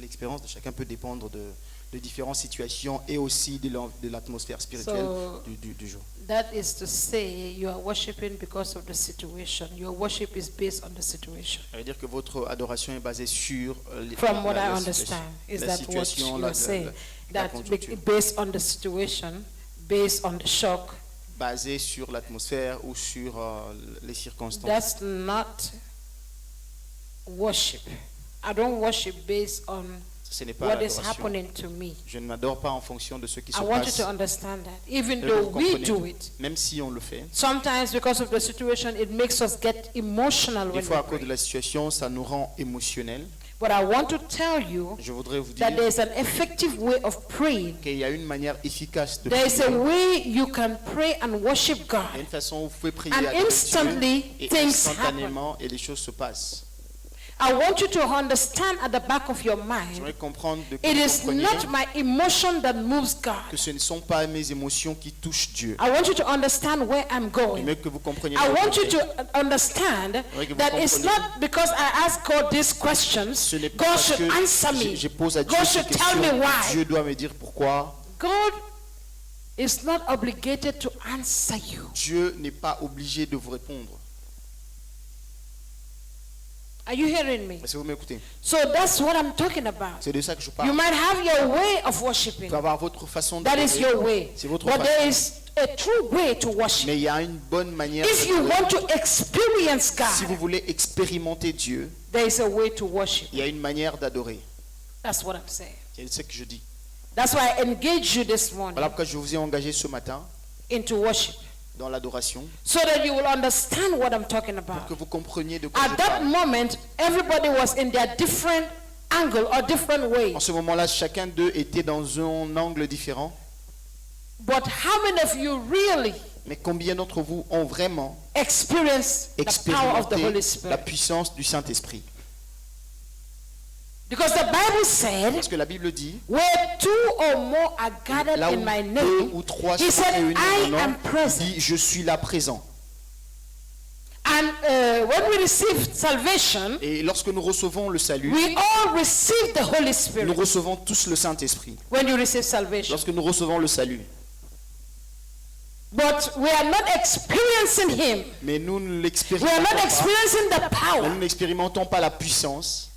Speaker 2: l'expérience de chacun peut dépendre de différentes situations et aussi de l'atmosphère spirituelle du jour.
Speaker 1: That is to say, you are worshiping because of the situation. Your worship is based on the situation.
Speaker 2: Ça veut dire que votre adoration est basée sur
Speaker 1: From what I understand, is
Speaker 2: la
Speaker 1: that what
Speaker 2: situation,
Speaker 1: you are saying? That based on the situation, based on the shock.
Speaker 2: Basée sur l'atmosphère ou sur les circonstances.
Speaker 1: That's not worship. I don't worship based on
Speaker 2: Ce n'est pas
Speaker 1: what is
Speaker 2: l'adoration.
Speaker 1: happening to me.
Speaker 2: Je ne m'adore pas en fonction de ce qui se
Speaker 1: I want you
Speaker 2: passe.
Speaker 1: to understand that. Even
Speaker 2: Vous
Speaker 1: though we
Speaker 2: comprenez,
Speaker 1: do it,
Speaker 2: même si on le fait,
Speaker 1: sometimes because of the situation, it makes us get emotional
Speaker 2: des
Speaker 1: when
Speaker 2: fois à
Speaker 1: we
Speaker 2: cause de
Speaker 1: pray.
Speaker 2: la situation, ça nous rend émotionnels.
Speaker 1: But I want to tell you
Speaker 2: Je voudrais vous dire
Speaker 1: that there is an effective way of praying.
Speaker 2: qu'il y a une manière efficace de
Speaker 1: There is
Speaker 2: prier.
Speaker 1: a way you can pray and worship
Speaker 2: Il y a
Speaker 1: God.
Speaker 2: une façon où vous pouvez prier
Speaker 1: And
Speaker 2: adorer
Speaker 1: instantly,
Speaker 2: Dieu, et
Speaker 1: things
Speaker 2: instantanément, et les choses se passent.
Speaker 1: I want you to understand at the back of your mind,
Speaker 2: J'aimerais comprendre que
Speaker 1: it
Speaker 2: vous
Speaker 1: is
Speaker 2: compreniez
Speaker 1: not my emotion that moves
Speaker 2: que
Speaker 1: God.
Speaker 2: ce ne sont pas mes émotions qui touchent Dieu.
Speaker 1: I want you to understand where I'm going.
Speaker 2: J'aimerais que vous compreniez
Speaker 1: I
Speaker 2: là où
Speaker 1: want
Speaker 2: je
Speaker 1: you
Speaker 2: vais.
Speaker 1: to understand
Speaker 2: que vous
Speaker 1: that it's
Speaker 2: compreniez.
Speaker 1: not because I ask God these questions,
Speaker 2: Ce n'est pas
Speaker 1: God
Speaker 2: parce
Speaker 1: should
Speaker 2: que
Speaker 1: answer me.
Speaker 2: je pose à Dieu
Speaker 1: God
Speaker 2: ces
Speaker 1: should tell me
Speaker 2: questions.
Speaker 1: why.
Speaker 2: Dieu doit me dire pourquoi.
Speaker 1: God is not obligated to answer you.
Speaker 2: Dieu n'est pas obligé de vous répondre.
Speaker 1: Are you hearing me?
Speaker 2: Est-ce que vous m'écoutez?
Speaker 1: So that's what I'm talking about.
Speaker 2: C'est de ça que je
Speaker 1: You
Speaker 2: parle.
Speaker 1: might have your way of
Speaker 2: Vous
Speaker 1: worshiping.
Speaker 2: pouvez avoir votre façon
Speaker 1: That is your
Speaker 2: d'adorer.
Speaker 1: way.
Speaker 2: C'est votre
Speaker 1: But
Speaker 2: façon.
Speaker 1: there is a true way to worship.
Speaker 2: Mais il y a une bonne manière.
Speaker 1: If you
Speaker 2: d'adorer.
Speaker 1: want to experience
Speaker 2: Si vous
Speaker 1: God,
Speaker 2: voulez expérimenter Dieu,
Speaker 1: there is a way to worship.
Speaker 2: il y a une manière d'adorer.
Speaker 1: That's what I'm saying.
Speaker 2: C'est ce que je dis.
Speaker 1: That's why I engaged you this morning
Speaker 2: Voilà pourquoi je vous ai engagé ce matin
Speaker 1: into worship,
Speaker 2: dans l'adoration,
Speaker 1: so that you will understand what I'm talking
Speaker 2: pour que
Speaker 1: about.
Speaker 2: vous compreniez de quoi je
Speaker 1: At that
Speaker 2: parle.
Speaker 1: moment, everybody was in their different angle or different way.
Speaker 2: En ce moment-là, chacun d'eux était dans un angle différent.
Speaker 1: But how many of you really
Speaker 2: Mais combien d'entre vous ont vraiment
Speaker 1: experience the power of the Holy
Speaker 2: expérimenté la
Speaker 1: Spirit?
Speaker 2: puissance du Saint-Esprit?
Speaker 1: Because the Bible said,
Speaker 2: Parce que la Bible dit,
Speaker 1: where two or more are gathered
Speaker 2: là
Speaker 1: in
Speaker 2: où
Speaker 1: my
Speaker 2: deux
Speaker 1: name,
Speaker 2: ou trois
Speaker 1: he
Speaker 2: sont
Speaker 1: said,
Speaker 2: réunis en
Speaker 1: I
Speaker 2: mon
Speaker 1: am
Speaker 2: nom,
Speaker 1: present.
Speaker 2: dit, je suis là présent.
Speaker 1: And when we receive salvation,
Speaker 2: Et lorsque nous recevons le salut,
Speaker 1: we all receive the Holy
Speaker 2: nous
Speaker 1: Spirit
Speaker 2: recevons tous le Saint-Esprit.
Speaker 1: when you receive salvation.
Speaker 2: Lorsque nous recevons le salut.
Speaker 1: But we are not experiencing Him.
Speaker 2: Mais nous ne
Speaker 1: We are
Speaker 2: l'expérimentons
Speaker 1: not
Speaker 2: pas.
Speaker 1: experiencing the
Speaker 2: Nous
Speaker 1: power
Speaker 2: n'expérimentons pas la puissance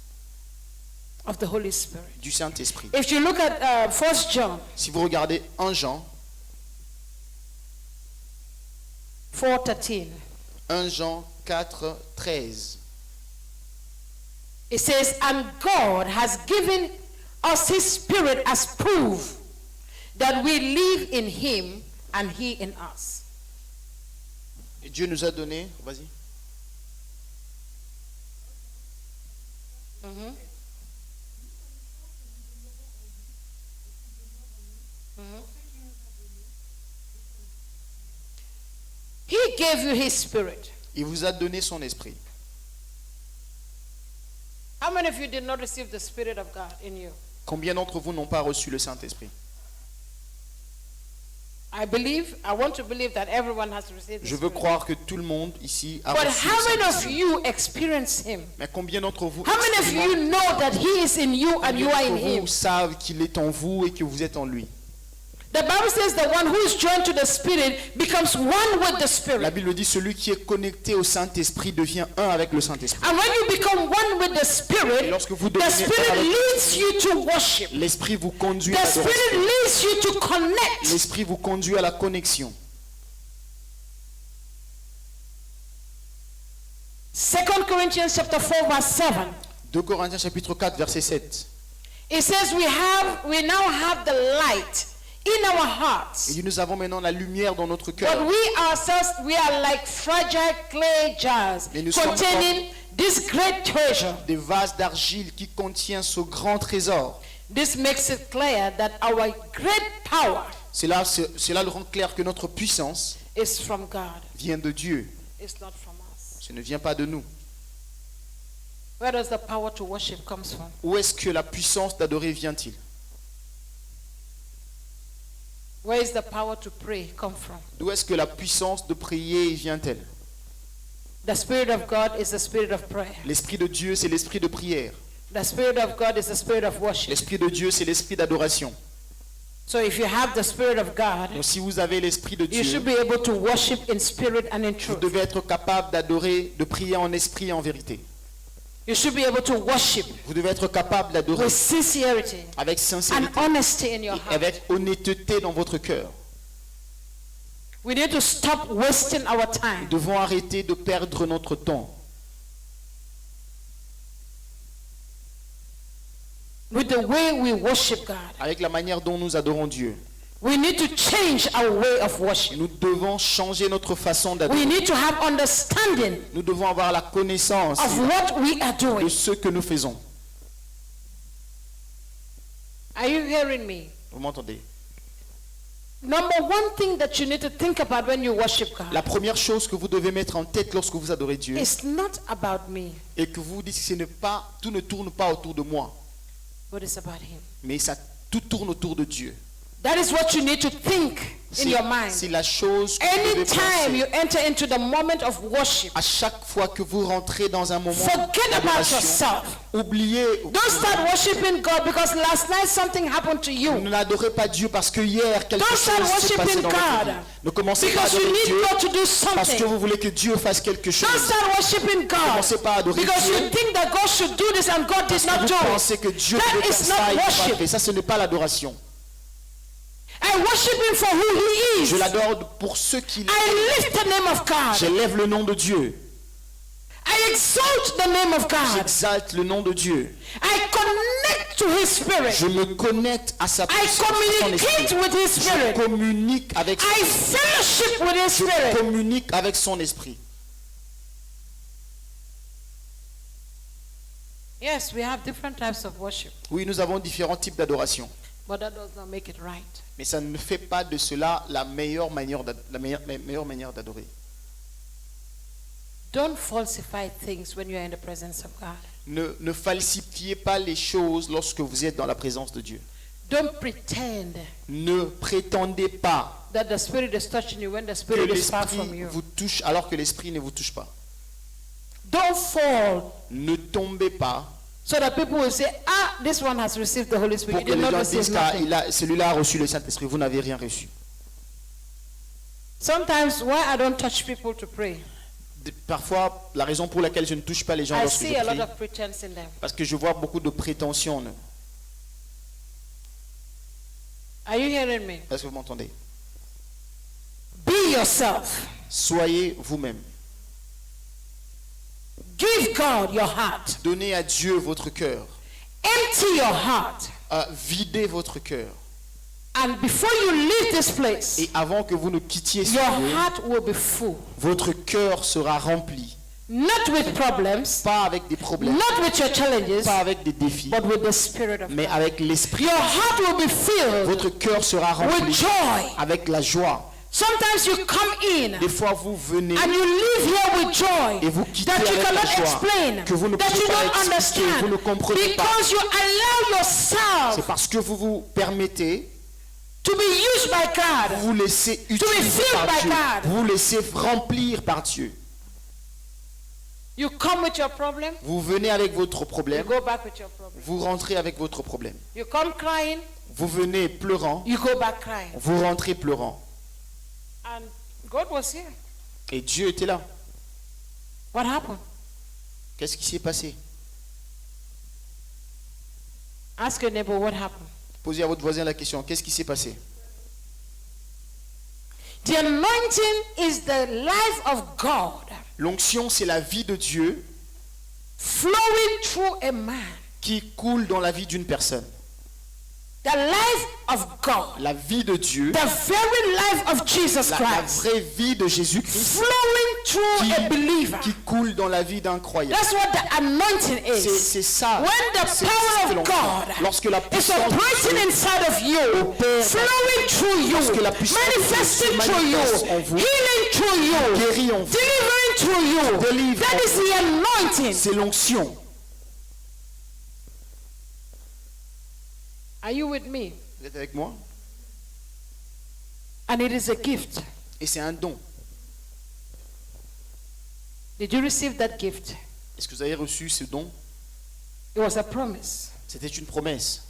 Speaker 1: of the Holy Spirit.
Speaker 2: du Saint-Esprit.
Speaker 1: If you look at 1 John
Speaker 2: Si vous regardez 1 Jean,
Speaker 1: 4:13,
Speaker 2: 1 Jean 4, 13,
Speaker 1: it says, and God has given us His Spirit as proof that we live in Him and He in us.
Speaker 2: et Dieu nous a donné, vas-y,
Speaker 1: He gave you His Spirit.
Speaker 2: il vous a donné son esprit.
Speaker 1: How many of you did not receive the Spirit of God in you?
Speaker 2: Combien d'entre vous n'ont pas reçu le Saint-Esprit?
Speaker 1: I want to believe that everyone has received the
Speaker 2: Je veux
Speaker 1: Spirit.
Speaker 2: croire que tout le monde ici a
Speaker 1: But
Speaker 2: reçu
Speaker 1: how
Speaker 2: le
Speaker 1: many of
Speaker 2: Saint-Esprit.
Speaker 1: you experience Him?
Speaker 2: Mais combien d'entre vous,
Speaker 1: How many of you know that He is in you and you are in
Speaker 2: combien d'entre
Speaker 1: Him?
Speaker 2: vous savent qu'il est en vous et que vous êtes en lui?
Speaker 1: The Bible says the one who is joined to the Spirit becomes one with the
Speaker 2: La
Speaker 1: Spirit.
Speaker 2: Bible dit celui qui est connecté au Saint-Esprit devient un avec le Saint-Esprit.
Speaker 1: And when you become one with the
Speaker 2: Et
Speaker 1: Spirit,
Speaker 2: lorsque vous
Speaker 1: the
Speaker 2: devenez un
Speaker 1: Spirit
Speaker 2: avec
Speaker 1: leads you to worship.
Speaker 2: l'Esprit vous conduit à
Speaker 1: The Spirit
Speaker 2: l'adoration.
Speaker 1: leads you to connect.
Speaker 2: L'Esprit vous conduit à la connexion.
Speaker 1: 2 Corinthians chapter 4 verse 7.
Speaker 2: 2 Corinthiens chapitre 4 verset 7.
Speaker 1: It says we now have the light in our hearts.
Speaker 2: Et nous avons maintenant la lumière dans notre cœur.
Speaker 1: But we ourselves, we are like fragile clay jars
Speaker 2: Mais nous sommes
Speaker 1: containing this great treasure.
Speaker 2: Des vases d'argile qui contiennent ce grand trésor.
Speaker 1: This makes it clear that our great power
Speaker 2: Cela le rend clair que notre puissance
Speaker 1: is from God.
Speaker 2: vient de Dieu.
Speaker 1: It's not from us.
Speaker 2: Ce ne vient pas de nous.
Speaker 1: Where does the power to worship comes from?
Speaker 2: Où est-ce que la puissance d'adorer vient-il?
Speaker 1: Where is the power to pray come from?
Speaker 2: D'où est-ce que la puissance de prier vient-elle?
Speaker 1: The Spirit of God is the Spirit of prayer.
Speaker 2: L'Esprit de Dieu, c'est l'esprit de prière.
Speaker 1: The Spirit of God is the Spirit of worship.
Speaker 2: L'Esprit de Dieu, c'est l'esprit d'adoration.
Speaker 1: So if you have the Spirit of God,
Speaker 2: Donc si vous avez l'Esprit de
Speaker 1: you
Speaker 2: Dieu,
Speaker 1: should be able to worship in spirit and in
Speaker 2: vous
Speaker 1: truth.
Speaker 2: devez être capable d'adorer, de prier en esprit et en vérité.
Speaker 1: You should be able to worship
Speaker 2: Vous devez être capable d'adorer
Speaker 1: with sincerity
Speaker 2: avec
Speaker 1: and
Speaker 2: sincérité
Speaker 1: honesty in your
Speaker 2: et
Speaker 1: heart.
Speaker 2: avec honnêteté dans votre cœur.
Speaker 1: We need to stop wasting our
Speaker 2: Nous
Speaker 1: time.
Speaker 2: devons arrêter de perdre notre temps
Speaker 1: With the way we worship God.
Speaker 2: avec la manière dont nous adorons Dieu.
Speaker 1: We need to change our way of worship.
Speaker 2: Nous devons changer notre façon
Speaker 1: We
Speaker 2: d'adorer.
Speaker 1: need to have understanding
Speaker 2: Nous devons avoir la connaissance
Speaker 1: of what we are
Speaker 2: de
Speaker 1: doing.
Speaker 2: ce que nous faisons.
Speaker 1: Are you hearing me?
Speaker 2: Vous m'entendez?
Speaker 1: Number one thing that you need to think about when you worship God
Speaker 2: La première chose que vous devez mettre en tête lorsque vous adorez Dieu
Speaker 1: is not about me,
Speaker 2: et que vous dites que tout ne tourne pas autour de moi,
Speaker 1: but it's about Him.
Speaker 2: mais tout tourne autour de Dieu.
Speaker 1: That is what you need to think in your mind.
Speaker 2: C'est la chose que vous devez
Speaker 1: Anytime you
Speaker 2: penser.
Speaker 1: enter into the moment of worship,
Speaker 2: À chaque fois que vous rentrez dans un moment
Speaker 1: forget about
Speaker 2: d'adoration,
Speaker 1: yourself.
Speaker 2: oubliez,
Speaker 1: Don't start worshiping God because last night something happened to you.
Speaker 2: n'adorez pas Dieu parce que hier quelque
Speaker 1: Don't start
Speaker 2: chose s'est passé
Speaker 1: worshiping
Speaker 2: dans votre vie.
Speaker 1: God
Speaker 2: Ne commencez pas à
Speaker 1: because you
Speaker 2: adorer
Speaker 1: need
Speaker 2: Dieu
Speaker 1: God to do
Speaker 2: parce que
Speaker 1: something.
Speaker 2: vous voulez que Dieu fasse quelque chose.
Speaker 1: Don't start worshiping God
Speaker 2: Commencez pas à adorer
Speaker 1: because
Speaker 2: Dieu
Speaker 1: you think that God should do this and God did not
Speaker 2: vous
Speaker 1: do
Speaker 2: pensez
Speaker 1: it.
Speaker 2: que Dieu
Speaker 1: That
Speaker 2: devait
Speaker 1: is
Speaker 2: faire ça
Speaker 1: not
Speaker 2: et il n'a pas
Speaker 1: worship.
Speaker 2: fait. Ça, ce n'est pas l'adoration.
Speaker 1: I worship Him for who He
Speaker 2: Je
Speaker 1: is.
Speaker 2: l'adore pour ce qu'il est.
Speaker 1: I lift the name of God.
Speaker 2: J'élève le nom de Dieu.
Speaker 1: I exalt the name of God.
Speaker 2: J'exalte le nom de Dieu.
Speaker 1: I connect to His Spirit.
Speaker 2: Je me connecte à sa
Speaker 1: I
Speaker 2: puissance, à son
Speaker 1: communicate
Speaker 2: esprit.
Speaker 1: with His
Speaker 2: Je
Speaker 1: Spirit.
Speaker 2: communique avec son
Speaker 1: I
Speaker 2: esprit.
Speaker 1: fellowship with His
Speaker 2: Je
Speaker 1: Spirit.
Speaker 2: communique avec son esprit.
Speaker 1: Yes, we have different types of worship,
Speaker 2: Oui, nous avons différents types d'adoration.
Speaker 1: but that does not make it right.
Speaker 2: Mais ça ne fait pas de cela la meilleure manière d'adorer.
Speaker 1: Don't falsify things when you are in the presence of God.
Speaker 2: Ne falsifiez pas les choses lorsque vous êtes dans la présence de Dieu.
Speaker 1: Don't pretend
Speaker 2: Ne prétendez pas
Speaker 1: that the Spirit is touching you when the
Speaker 2: que
Speaker 1: Spirit is far from
Speaker 2: l'esprit
Speaker 1: you.
Speaker 2: vous touche alors que l'esprit ne vous touche pas.
Speaker 1: Don't fall
Speaker 2: Ne tombez pas
Speaker 1: so that people will say, ah, this one has received the Holy Spirit.
Speaker 2: pour
Speaker 1: You
Speaker 2: que
Speaker 1: did
Speaker 2: les
Speaker 1: not
Speaker 2: gens
Speaker 1: receive
Speaker 2: disent
Speaker 1: nothing.
Speaker 2: celui-là a reçu le Saint-Esprit, vous n'avez rien reçu.
Speaker 1: Sometimes why I don't touch people to pray,
Speaker 2: Parfois, la raison pour laquelle je ne touche pas les gens
Speaker 1: I
Speaker 2: lorsque
Speaker 1: see
Speaker 2: je
Speaker 1: a lot
Speaker 2: prie,
Speaker 1: of pretense in them.
Speaker 2: parce que je vois beaucoup de prétentions en eux.
Speaker 1: Are you hearing me?
Speaker 2: Est-ce que vous m'entendez?
Speaker 1: Be yourself.
Speaker 2: Soyez vous-même.
Speaker 1: Give God your heart.
Speaker 2: Donnez à Dieu votre cœur.
Speaker 1: Empty your heart.
Speaker 2: Videz votre cœur.
Speaker 1: And before you leave this place,
Speaker 2: Et avant que vous ne quittiez ce
Speaker 1: your
Speaker 2: lieu,
Speaker 1: heart will be full.
Speaker 2: votre cœur sera rempli.
Speaker 1: Not with problems,
Speaker 2: Pas avec des problèmes,
Speaker 1: not with your challenges,
Speaker 2: pas avec des défis,
Speaker 1: but with the Spirit of
Speaker 2: mais
Speaker 1: God.
Speaker 2: avec l'esprit.
Speaker 1: Your heart will be filled
Speaker 2: Votre cœur sera
Speaker 1: with
Speaker 2: rempli
Speaker 1: joy.
Speaker 2: avec la joie.
Speaker 1: Sometimes you come in
Speaker 2: Des fois, vous venez
Speaker 1: and you leave here with joy
Speaker 2: et vous quittez
Speaker 1: that you
Speaker 2: avec la
Speaker 1: cannot
Speaker 2: joie,
Speaker 1: explain,
Speaker 2: que vous ne
Speaker 1: that
Speaker 2: pouvez
Speaker 1: you
Speaker 2: pas
Speaker 1: don't
Speaker 2: expliquer, vous ne
Speaker 1: understand,
Speaker 2: comprenez pas.
Speaker 1: because you allow
Speaker 2: C'est
Speaker 1: yourself
Speaker 2: parce que vous vous permettez,
Speaker 1: to be used by God.
Speaker 2: vous laissez utiliser
Speaker 1: filled
Speaker 2: par
Speaker 1: by
Speaker 2: Dieu,
Speaker 1: God.
Speaker 2: vous laissez remplir par Dieu.
Speaker 1: You come with your problem,
Speaker 2: Vous venez avec votre
Speaker 1: you
Speaker 2: problème,
Speaker 1: go back with your problem.
Speaker 2: vous rentrez avec votre problème.
Speaker 1: You come crying,
Speaker 2: Vous venez pleurant,
Speaker 1: you go back crying.
Speaker 2: vous rentrez pleurant.
Speaker 1: And God was here.
Speaker 2: Et Dieu était là.
Speaker 1: What happened?
Speaker 2: Qu'est-ce qui s'est passé?
Speaker 1: Ask your neighbor what happened.
Speaker 2: Posez à votre voisin la question, qu'est-ce qui s'est passé?
Speaker 1: The anointing is the life of God
Speaker 2: L'onction, c'est la vie de Dieu
Speaker 1: flowing through a man.
Speaker 2: qui coule dans la vie d'une personne.
Speaker 1: The life of God,
Speaker 2: la vie de Dieu,
Speaker 1: the very life of Jesus
Speaker 2: la
Speaker 1: Christ,
Speaker 2: vraie vie de Jésus-Christ
Speaker 1: flowing through a believer.
Speaker 2: qui coule dans la vie d'un croyant.
Speaker 1: That's what the anointing is.
Speaker 2: C'est ça.
Speaker 1: When the
Speaker 2: C'est
Speaker 1: power
Speaker 2: ce que
Speaker 1: of
Speaker 2: l'on
Speaker 1: God
Speaker 2: fait. Lorsque la
Speaker 1: is
Speaker 2: puissance de
Speaker 1: operating
Speaker 2: Dieu
Speaker 1: inside of you,
Speaker 2: opère,
Speaker 1: flowing through you,
Speaker 2: lorsque la puissance de Dieu
Speaker 1: manifesting
Speaker 2: se
Speaker 1: through you,
Speaker 2: manifeste en vous,
Speaker 1: healing through you,
Speaker 2: guérit en vous,
Speaker 1: delivering through you,
Speaker 2: délivre
Speaker 1: that
Speaker 2: en
Speaker 1: is the anointing.
Speaker 2: c'est l'onction.
Speaker 1: Are you with me?
Speaker 2: Vous êtes avec moi?
Speaker 1: And it is a gift.
Speaker 2: Et c'est un don.
Speaker 1: Did you receive that gift?
Speaker 2: Est-ce que vous avez reçu ce don?
Speaker 1: It was a promise.
Speaker 2: C'était une promesse.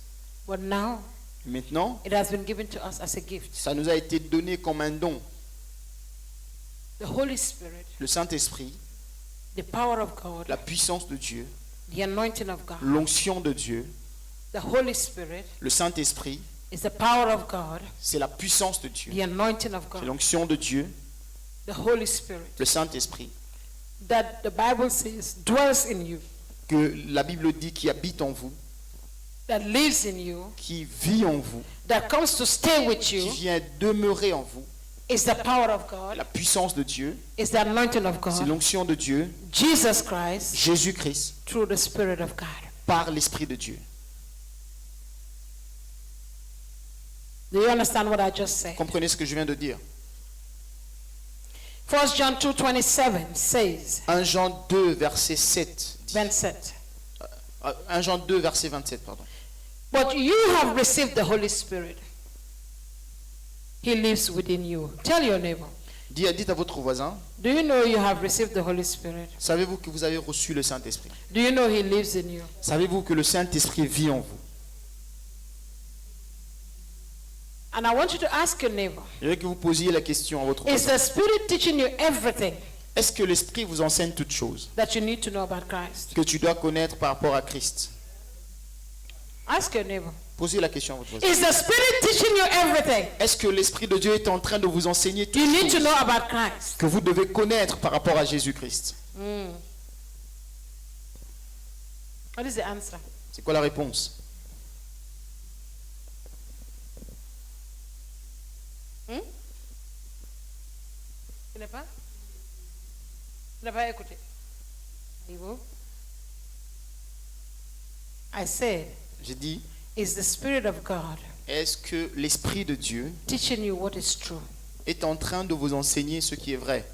Speaker 1: But now
Speaker 2: Maintenant,
Speaker 1: it has been given to us as a gift.
Speaker 2: ça nous a été donné comme un don.
Speaker 1: The Holy Spirit,
Speaker 2: Le Saint-Esprit,
Speaker 1: the power of God,
Speaker 2: la puissance de Dieu,
Speaker 1: the anointing of God.
Speaker 2: l'onction de Dieu,
Speaker 1: The Holy Spirit
Speaker 2: le Saint-Esprit,
Speaker 1: is the power of God,
Speaker 2: c'est la puissance de Dieu,
Speaker 1: the anointing of
Speaker 2: c'est
Speaker 1: God.
Speaker 2: l'onction de Dieu,
Speaker 1: The Holy Spirit
Speaker 2: le Saint-Esprit,
Speaker 1: that the Bible says dwells in you,
Speaker 2: que la Bible dit qui habite en vous,
Speaker 1: that lives in you,
Speaker 2: qui vit en vous,
Speaker 1: that comes to stay with
Speaker 2: qui
Speaker 1: you,
Speaker 2: vient demeurer en vous,
Speaker 1: is the power of God,
Speaker 2: la puissance de Dieu,
Speaker 1: is the anointing of
Speaker 2: c'est
Speaker 1: God,
Speaker 2: l'onction de Dieu,
Speaker 1: Jesus Christ,
Speaker 2: Jésus-Christ,
Speaker 1: through the Spirit of God.
Speaker 2: par l'Esprit de Dieu.
Speaker 1: Do you understand what I just said?
Speaker 2: Comprenez ce que je viens de dire.
Speaker 1: 1 John 2:27 says,
Speaker 2: 1 Jean 2, verset 7. dit-
Speaker 1: 27.
Speaker 2: 1 Jean 2, verset 27, pardon.
Speaker 1: But you have received the Holy Spirit. He lives within you. Tell your neighbor,
Speaker 2: Dites à votre voisin,
Speaker 1: do you know you have received the Holy Spirit?
Speaker 2: savez-vous que vous avez reçu le Saint-Esprit?
Speaker 1: Do you know He lives in you?
Speaker 2: Savez-vous que le Saint-Esprit vit en vous?
Speaker 1: And I want you to ask your neighbor,
Speaker 2: Je veux que vous posiez la question à votre
Speaker 1: is
Speaker 2: voisin.
Speaker 1: the Spirit teaching you everything
Speaker 2: Est-ce que l'Esprit vous enseigne toutes choses
Speaker 1: that you need to know about Christ?
Speaker 2: que tu dois connaître par rapport à Christ?
Speaker 1: Ask your neighbor.
Speaker 2: Posez la question à votre voisin.
Speaker 1: Is the Spirit teaching you everything
Speaker 2: Est-ce que l'Esprit de Dieu est en train de vous enseigner toutes
Speaker 1: you need to
Speaker 2: choses
Speaker 1: know about Christ?
Speaker 2: que vous devez connaître par rapport à Jésus-Christ?
Speaker 1: What is the answer?
Speaker 2: C'est quoi la réponse?
Speaker 1: Tu n'as pas? Tu n'as pas écouté? Ivo? I said,
Speaker 2: J'ai dit,
Speaker 1: is the Spirit of God
Speaker 2: est-ce que l'Esprit de Dieu
Speaker 1: teaching you what is true?
Speaker 2: est en train de vous enseigner ce qui est vrai?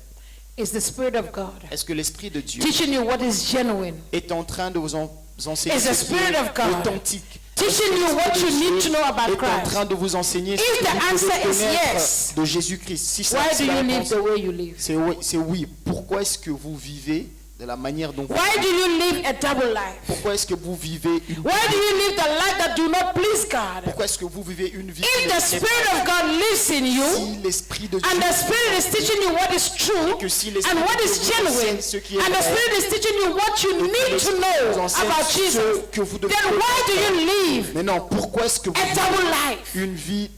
Speaker 1: Is the Spirit of God
Speaker 2: Est-ce que l'Esprit de Dieu
Speaker 1: teaching you what is genuine?
Speaker 2: est en train de vous enseigner
Speaker 1: Is the
Speaker 2: ce qui
Speaker 1: Spirit
Speaker 2: est
Speaker 1: of God
Speaker 2: authentique?
Speaker 1: teaching you what you need to know about
Speaker 2: est en
Speaker 1: Christ?
Speaker 2: train de vous enseigner ce
Speaker 1: If
Speaker 2: que
Speaker 1: the
Speaker 2: vous devez
Speaker 1: answer is
Speaker 2: connaître
Speaker 1: yes,
Speaker 2: de Jésus-Christ. Si ça,
Speaker 1: Why
Speaker 2: c'est
Speaker 1: do
Speaker 2: la
Speaker 1: you live
Speaker 2: réponse,
Speaker 1: the way you live?
Speaker 2: c'est oui. Pourquoi est-ce que vous vivez de la manière dont vous
Speaker 1: Why do
Speaker 2: vivez?
Speaker 1: you live a double life?
Speaker 2: Pourquoi est-ce que vous vivez une
Speaker 1: Why do you live the life that do not please God?
Speaker 2: Pourquoi est-ce que vous vivez une vie
Speaker 1: If
Speaker 2: qui
Speaker 1: the
Speaker 2: ne
Speaker 1: Spirit
Speaker 2: plaît
Speaker 1: of God lives in
Speaker 2: pas?
Speaker 1: you,
Speaker 2: Si l'Esprit de Dieu
Speaker 1: and the Spirit is teaching you what is true
Speaker 2: que si l'Esprit
Speaker 1: and what
Speaker 2: de
Speaker 1: is
Speaker 2: Dieu vous
Speaker 1: genuine,
Speaker 2: enseigne ce qui est
Speaker 1: and the
Speaker 2: vrai,
Speaker 1: Spirit is teaching you what you need to know
Speaker 2: vous enseigne
Speaker 1: about
Speaker 2: ce
Speaker 1: Jesus,
Speaker 2: que vous devez
Speaker 1: then why do you live
Speaker 2: Mais non, pourquoi est-ce que vous
Speaker 1: a
Speaker 2: vivez
Speaker 1: double life?
Speaker 2: une vie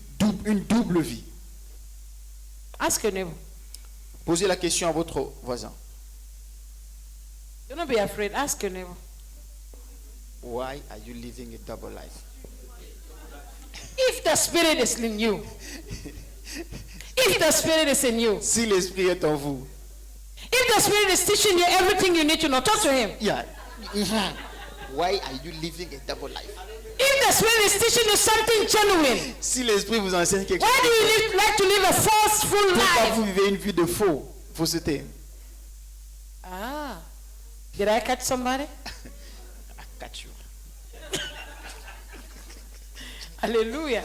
Speaker 2: une double vie?
Speaker 1: Ask your neighbor.
Speaker 2: Posez la question à votre voisin.
Speaker 1: Do not be afraid. Ask your neighbor.
Speaker 2: Why are you living a double life?
Speaker 1: If the Spirit is in you, if the Spirit is in you,
Speaker 2: Si l'Esprit est en vous,
Speaker 1: if the Spirit is teaching you everything you need to know, talk to Him.
Speaker 2: yeah. Why are you living a double life?
Speaker 1: If the Spirit is teaching you something genuine,
Speaker 2: Si l'Esprit vous enseigne quelque
Speaker 1: why do
Speaker 2: chose,
Speaker 1: you like to live a falseful
Speaker 2: pourquoi
Speaker 1: life?
Speaker 2: vous vivez une vie de fausseté?
Speaker 1: Ah, did I catch somebody?
Speaker 2: Catch you.
Speaker 1: Hallelujah.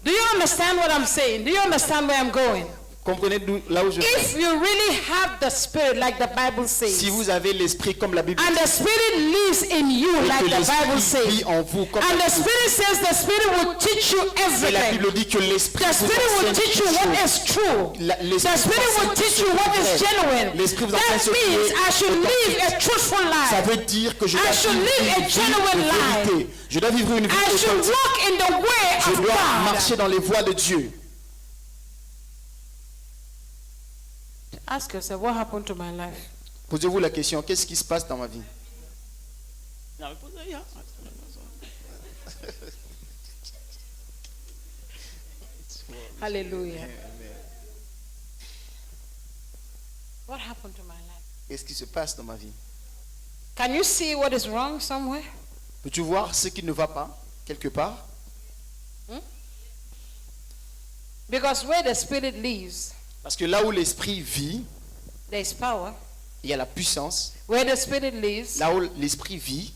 Speaker 1: Do you understand what I'm saying? Do you understand where I'm going?
Speaker 2: Comprenez là où je vais.
Speaker 1: If you really have the Spirit, like the Bible says,
Speaker 2: Si vous avez l'Esprit comme la Bible
Speaker 1: and the Spirit lives in you,
Speaker 2: dit,
Speaker 1: like
Speaker 2: que
Speaker 1: the Bible
Speaker 2: l'Esprit vit
Speaker 1: says,
Speaker 2: en vous comme
Speaker 1: and
Speaker 2: la
Speaker 1: the
Speaker 2: Bible
Speaker 1: Spirit says the Spirit will teach you
Speaker 2: et la
Speaker 1: everything.
Speaker 2: Bible dit que l'Esprit
Speaker 1: The
Speaker 2: vous
Speaker 1: Spirit will
Speaker 2: enseigne
Speaker 1: teach you
Speaker 2: toutes
Speaker 1: what
Speaker 2: choses.
Speaker 1: is true. The
Speaker 2: L'Esprit
Speaker 1: Spirit
Speaker 2: vous
Speaker 1: will
Speaker 2: enseigne
Speaker 1: teach
Speaker 2: ce
Speaker 1: you
Speaker 2: qui
Speaker 1: what
Speaker 2: est
Speaker 1: is
Speaker 2: vrai.
Speaker 1: genuine.
Speaker 2: L'Esprit vous enseigne
Speaker 1: That
Speaker 2: ce qui
Speaker 1: means
Speaker 2: est
Speaker 1: I should live a truthful
Speaker 2: Ça
Speaker 1: life.
Speaker 2: veut dire que je
Speaker 1: I
Speaker 2: dois
Speaker 1: should
Speaker 2: vivre
Speaker 1: live a
Speaker 2: une vie
Speaker 1: genuine
Speaker 2: de
Speaker 1: life.
Speaker 2: vérité. Je dois vivre une vie
Speaker 1: I should
Speaker 2: authentique.
Speaker 1: walk in the way
Speaker 2: Je
Speaker 1: of
Speaker 2: dois
Speaker 1: God.
Speaker 2: marcher dans les voies de Dieu.
Speaker 1: Ask yourself, what happened to my life?
Speaker 2: Posez-vous la question, qu'est-ce qui se passe dans ma vie?
Speaker 1: Hallelujah. What happened to my life?
Speaker 2: Qu'est-ce qui se passe dans ma vie?
Speaker 1: Can you see what is wrong somewhere?
Speaker 2: Peux-tu voir ce qui ne va pas quelque part?
Speaker 1: Because where the spirit lives,
Speaker 2: Parce que là où l'esprit vit,
Speaker 1: there is power.
Speaker 2: il y a la puissance.
Speaker 1: Where the spirit lives,
Speaker 2: Là où l'esprit vit,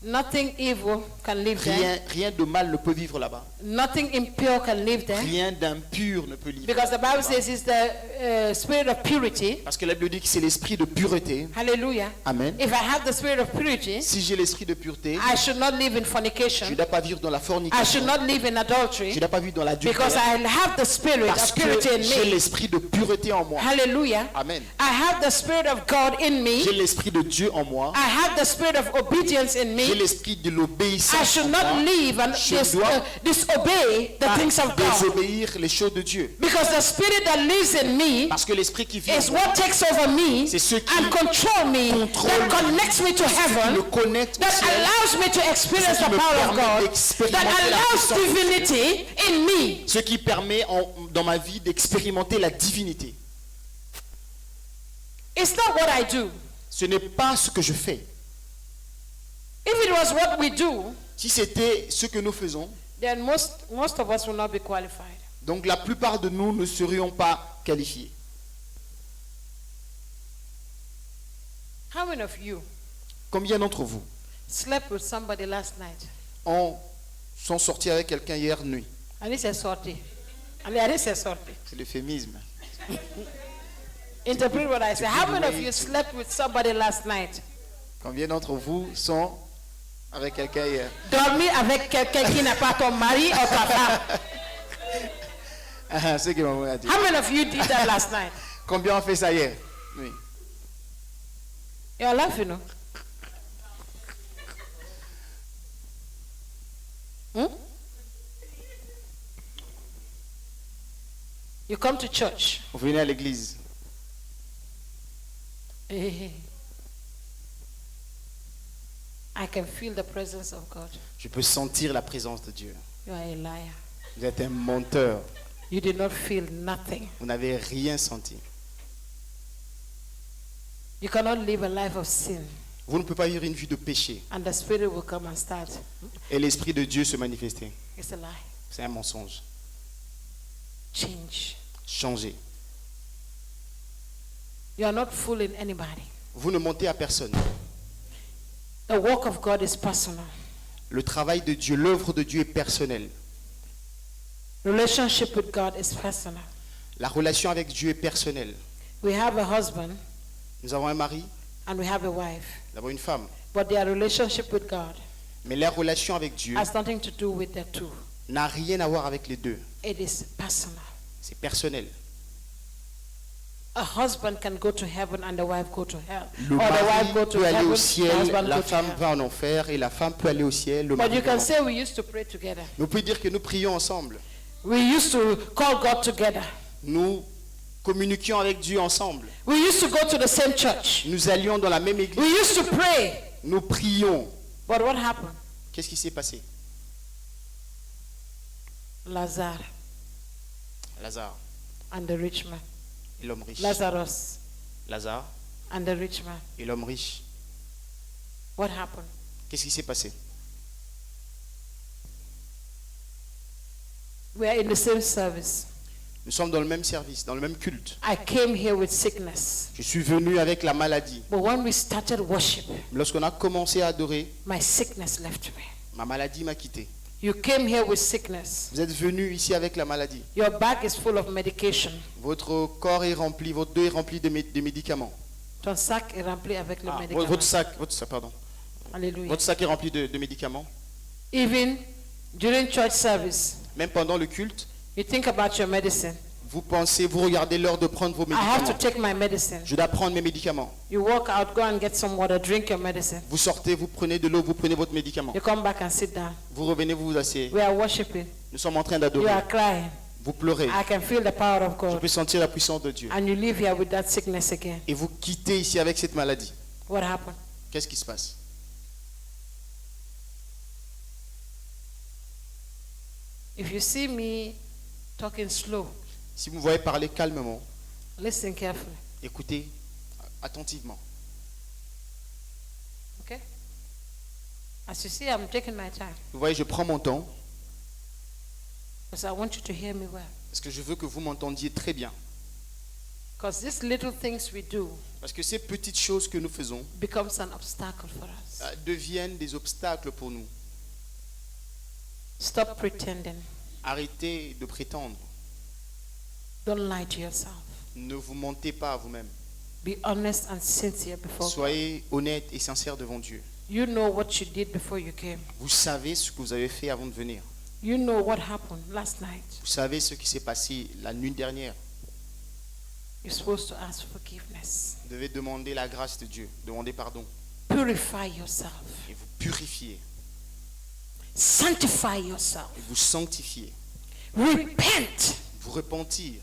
Speaker 1: nothing evil can live there.
Speaker 2: rien de mal ne peut vivre là-bas.
Speaker 1: Nothing impure can live there.
Speaker 2: Rien d'impur ne peut vivre.
Speaker 1: Because the Bible
Speaker 2: là-bas.
Speaker 1: says it's the spirit of purity.
Speaker 2: Parce que la Bible dit que c'est l'esprit de pureté.
Speaker 1: Hallelujah.
Speaker 2: Amen.
Speaker 1: If I have the spirit of purity,
Speaker 2: Si j'ai l'esprit de pureté,
Speaker 1: I should not live in
Speaker 2: je
Speaker 1: fornication.
Speaker 2: ne dois pas vivre dans la
Speaker 1: I should
Speaker 2: fornication.
Speaker 1: not live in
Speaker 2: Je ne
Speaker 1: adultery.
Speaker 2: dois pas vivre dans l'adultère.
Speaker 1: Because I have the spirit
Speaker 2: Parce
Speaker 1: of
Speaker 2: que
Speaker 1: purity in
Speaker 2: j'ai
Speaker 1: me.
Speaker 2: l'esprit de pureté en moi.
Speaker 1: Hallelujah.
Speaker 2: Amen.
Speaker 1: I have the spirit of God in me.
Speaker 2: J'ai l'esprit de Dieu en moi.
Speaker 1: I have the spirit of obedience in
Speaker 2: J'ai
Speaker 1: me.
Speaker 2: l'esprit de l'obéissance
Speaker 1: I should
Speaker 2: en
Speaker 1: not
Speaker 2: moi.
Speaker 1: live and
Speaker 2: Je dois
Speaker 1: disobey the
Speaker 2: pas
Speaker 1: things of God.
Speaker 2: désobéir les choses de Dieu.
Speaker 1: Because the spirit that lives in me
Speaker 2: Parce que l'esprit qui vit en
Speaker 1: is
Speaker 2: moi,
Speaker 1: what takes over me
Speaker 2: c'est ce qui
Speaker 1: and control me,
Speaker 2: contrôle
Speaker 1: that connects me to
Speaker 2: me
Speaker 1: heaven,
Speaker 2: connecte au
Speaker 1: that
Speaker 2: ciel,
Speaker 1: allows me to experience
Speaker 2: qui
Speaker 1: the
Speaker 2: me
Speaker 1: power of
Speaker 2: permet
Speaker 1: God,
Speaker 2: d'expérimenter
Speaker 1: that
Speaker 2: la
Speaker 1: allows
Speaker 2: puissance de Dieu.
Speaker 1: divinity in me.
Speaker 2: ce qui permet dans ma vie d'expérimenter la divinité.
Speaker 1: It's not what I do.
Speaker 2: Ce n'est pas ce que je fais.
Speaker 1: If it was what we do,
Speaker 2: Si c'était ce que nous faisons,
Speaker 1: then most of us will not be qualified.
Speaker 2: donc la plupart de nous ne serions pas qualifiés.
Speaker 1: How many of you
Speaker 2: Combien d'entre vous
Speaker 1: slept with somebody last night?
Speaker 2: sont sortis avec quelqu'un hier nuit?
Speaker 1: Allez, c'est sorti. Allez, c'est sorti.
Speaker 2: C'est l'euphémisme.
Speaker 1: Interpret what I say. How many of you slept with somebody last night?
Speaker 2: Combien d'entre vous sont avec quelqu'un hier?
Speaker 1: Dormi avec quelqu'un qui n'est pas ton mari ou ta femme.
Speaker 2: Ah, c'est ce que maman a dit.
Speaker 1: How many of you did that last night?
Speaker 2: Combien ont fait ça hier? Oui.
Speaker 1: You're laughing, no? You come to church.
Speaker 2: Vous venez à l'église.
Speaker 1: I can feel the presence of God.
Speaker 2: Je peux sentir la présence de Dieu.
Speaker 1: You are a liar.
Speaker 2: Vous êtes un menteur.
Speaker 1: You did not feel nothing.
Speaker 2: Vous n'avez rien senti.
Speaker 1: You cannot live a life of sin.
Speaker 2: Vous ne pouvez pas vivre une vie de péché
Speaker 1: And the Spirit will come and start.
Speaker 2: et l'Esprit de Dieu se manifester.
Speaker 1: It's a lie.
Speaker 2: C'est un mensonge.
Speaker 1: Change.
Speaker 2: Changez.
Speaker 1: You are not fooling anybody.
Speaker 2: Vous ne mentez à personne.
Speaker 1: The work of God is personal.
Speaker 2: Le travail de Dieu, l'œuvre de Dieu est personnelle.
Speaker 1: Relationship with God is personal.
Speaker 2: La relation avec Dieu est personnelle.
Speaker 1: We have a husband
Speaker 2: Nous avons un mari,
Speaker 1: and we have a wife.
Speaker 2: nous avons une femme.
Speaker 1: But their relationship with God
Speaker 2: Mais leur relation avec Dieu
Speaker 1: has nothing to do with the two.
Speaker 2: n'a rien à voir avec les deux.
Speaker 1: It is personal.
Speaker 2: C'est personnel.
Speaker 1: A husband can go to heaven and the wife go to hell.
Speaker 2: Le
Speaker 1: Or the
Speaker 2: mari
Speaker 1: wife go to
Speaker 2: peut aller
Speaker 1: heaven,
Speaker 2: au
Speaker 1: the
Speaker 2: ciel,
Speaker 1: husband
Speaker 2: la
Speaker 1: go to
Speaker 2: femme
Speaker 1: hell.
Speaker 2: va en enfer et la femme peut aller au ciel, le
Speaker 1: But
Speaker 2: mari
Speaker 1: you
Speaker 2: va en
Speaker 1: can
Speaker 2: enfer.
Speaker 1: say we used to pray together.
Speaker 2: Nous pouvons dire que nous prions ensemble.
Speaker 1: We used to call God together.
Speaker 2: Nous communiquions avec Dieu ensemble.
Speaker 1: We used to go to the same church.
Speaker 2: Nous allions dans la même église.
Speaker 1: We used to pray.
Speaker 2: Nous prions.
Speaker 1: But what happened?
Speaker 2: Qu'est-ce qui s'est passé?
Speaker 1: Lazarus
Speaker 2: Lazare
Speaker 1: and the rich man.
Speaker 2: et l'homme riche.
Speaker 1: Lazarus
Speaker 2: Lazare
Speaker 1: and the rich man.
Speaker 2: et l'homme riche.
Speaker 1: What happened?
Speaker 2: Qu'est-ce qui s'est passé?
Speaker 1: We are in the same service.
Speaker 2: Nous sommes dans le même service, dans le même culte.
Speaker 1: I came here with sickness.
Speaker 2: Je suis venu avec la maladie.
Speaker 1: But when we started worship,
Speaker 2: Lorsqu'on a commencé à adorer,
Speaker 1: my sickness left me.
Speaker 2: ma maladie m'a quitté.
Speaker 1: You came here with sickness.
Speaker 2: Vous êtes venu ici avec la maladie.
Speaker 1: Your bag is full of medication.
Speaker 2: Votre corps est rempli, votre dos est rempli de médicaments.
Speaker 1: Ton sac est rempli avec le
Speaker 2: Ah,
Speaker 1: médicament.
Speaker 2: votre sac, pardon.
Speaker 1: Alléluia.
Speaker 2: Votre sac est rempli de médicaments.
Speaker 1: Even during church service,
Speaker 2: Même pendant le culte,
Speaker 1: you think about your medicine.
Speaker 2: vous pensez, vous regardez l'heure de prendre vos
Speaker 1: I have to
Speaker 2: médicaments.
Speaker 1: take my medicine.
Speaker 2: Je dois prendre mes médicaments.
Speaker 1: You walk out, go and get some water, drink your medicine.
Speaker 2: Vous sortez, vous prenez de l'eau, vous prenez votre médicament.
Speaker 1: You come back and sit down.
Speaker 2: Vous revenez, vous vous asseyez.
Speaker 1: We are worshiping.
Speaker 2: Nous sommes en train
Speaker 1: You
Speaker 2: d'adorer.
Speaker 1: are crying.
Speaker 2: Vous pleurez.
Speaker 1: I can feel the power of
Speaker 2: Je
Speaker 1: God.
Speaker 2: peux sentir la puissance de Dieu.
Speaker 1: And you live here with that sickness again.
Speaker 2: Et vous quittez ici avec cette maladie.
Speaker 1: What happened?
Speaker 2: Qu'est-ce qui se passe?
Speaker 1: If you see me talking slow,
Speaker 2: Si vous me voyez parler calmement,
Speaker 1: listen carefully.
Speaker 2: écoutez attentivement.
Speaker 1: Okay? As you see, I'm taking my time
Speaker 2: Vous voyez, je prends mon temps
Speaker 1: because I want you to hear me well.
Speaker 2: parce que je veux que vous m'entendiez très bien.
Speaker 1: Because these little things we do
Speaker 2: Parce que ces petites choses que nous faisons
Speaker 1: becomes an obstacle for us.
Speaker 2: deviennent des obstacles pour nous.
Speaker 1: Stop pretending.
Speaker 2: Arrêtez de prétendre.
Speaker 1: Don't lie to yourself.
Speaker 2: Ne vous mentez pas à vous-même.
Speaker 1: Be honest and sincere before God.
Speaker 2: Soyez honnête et sincère devant Dieu.
Speaker 1: You know what you did before you came.
Speaker 2: Vous savez ce que vous avez fait avant de venir.
Speaker 1: You know what happened last night.
Speaker 2: Vous savez ce qui s'est passé la nuit dernière.
Speaker 1: You're supposed to ask forgiveness.
Speaker 2: Vous devez demander la grâce de Dieu, demander pardon
Speaker 1: Purify yourself.
Speaker 2: et vous purifier
Speaker 1: Sanctify yourself.
Speaker 2: et vous sanctifier,
Speaker 1: Repent
Speaker 2: vous repentir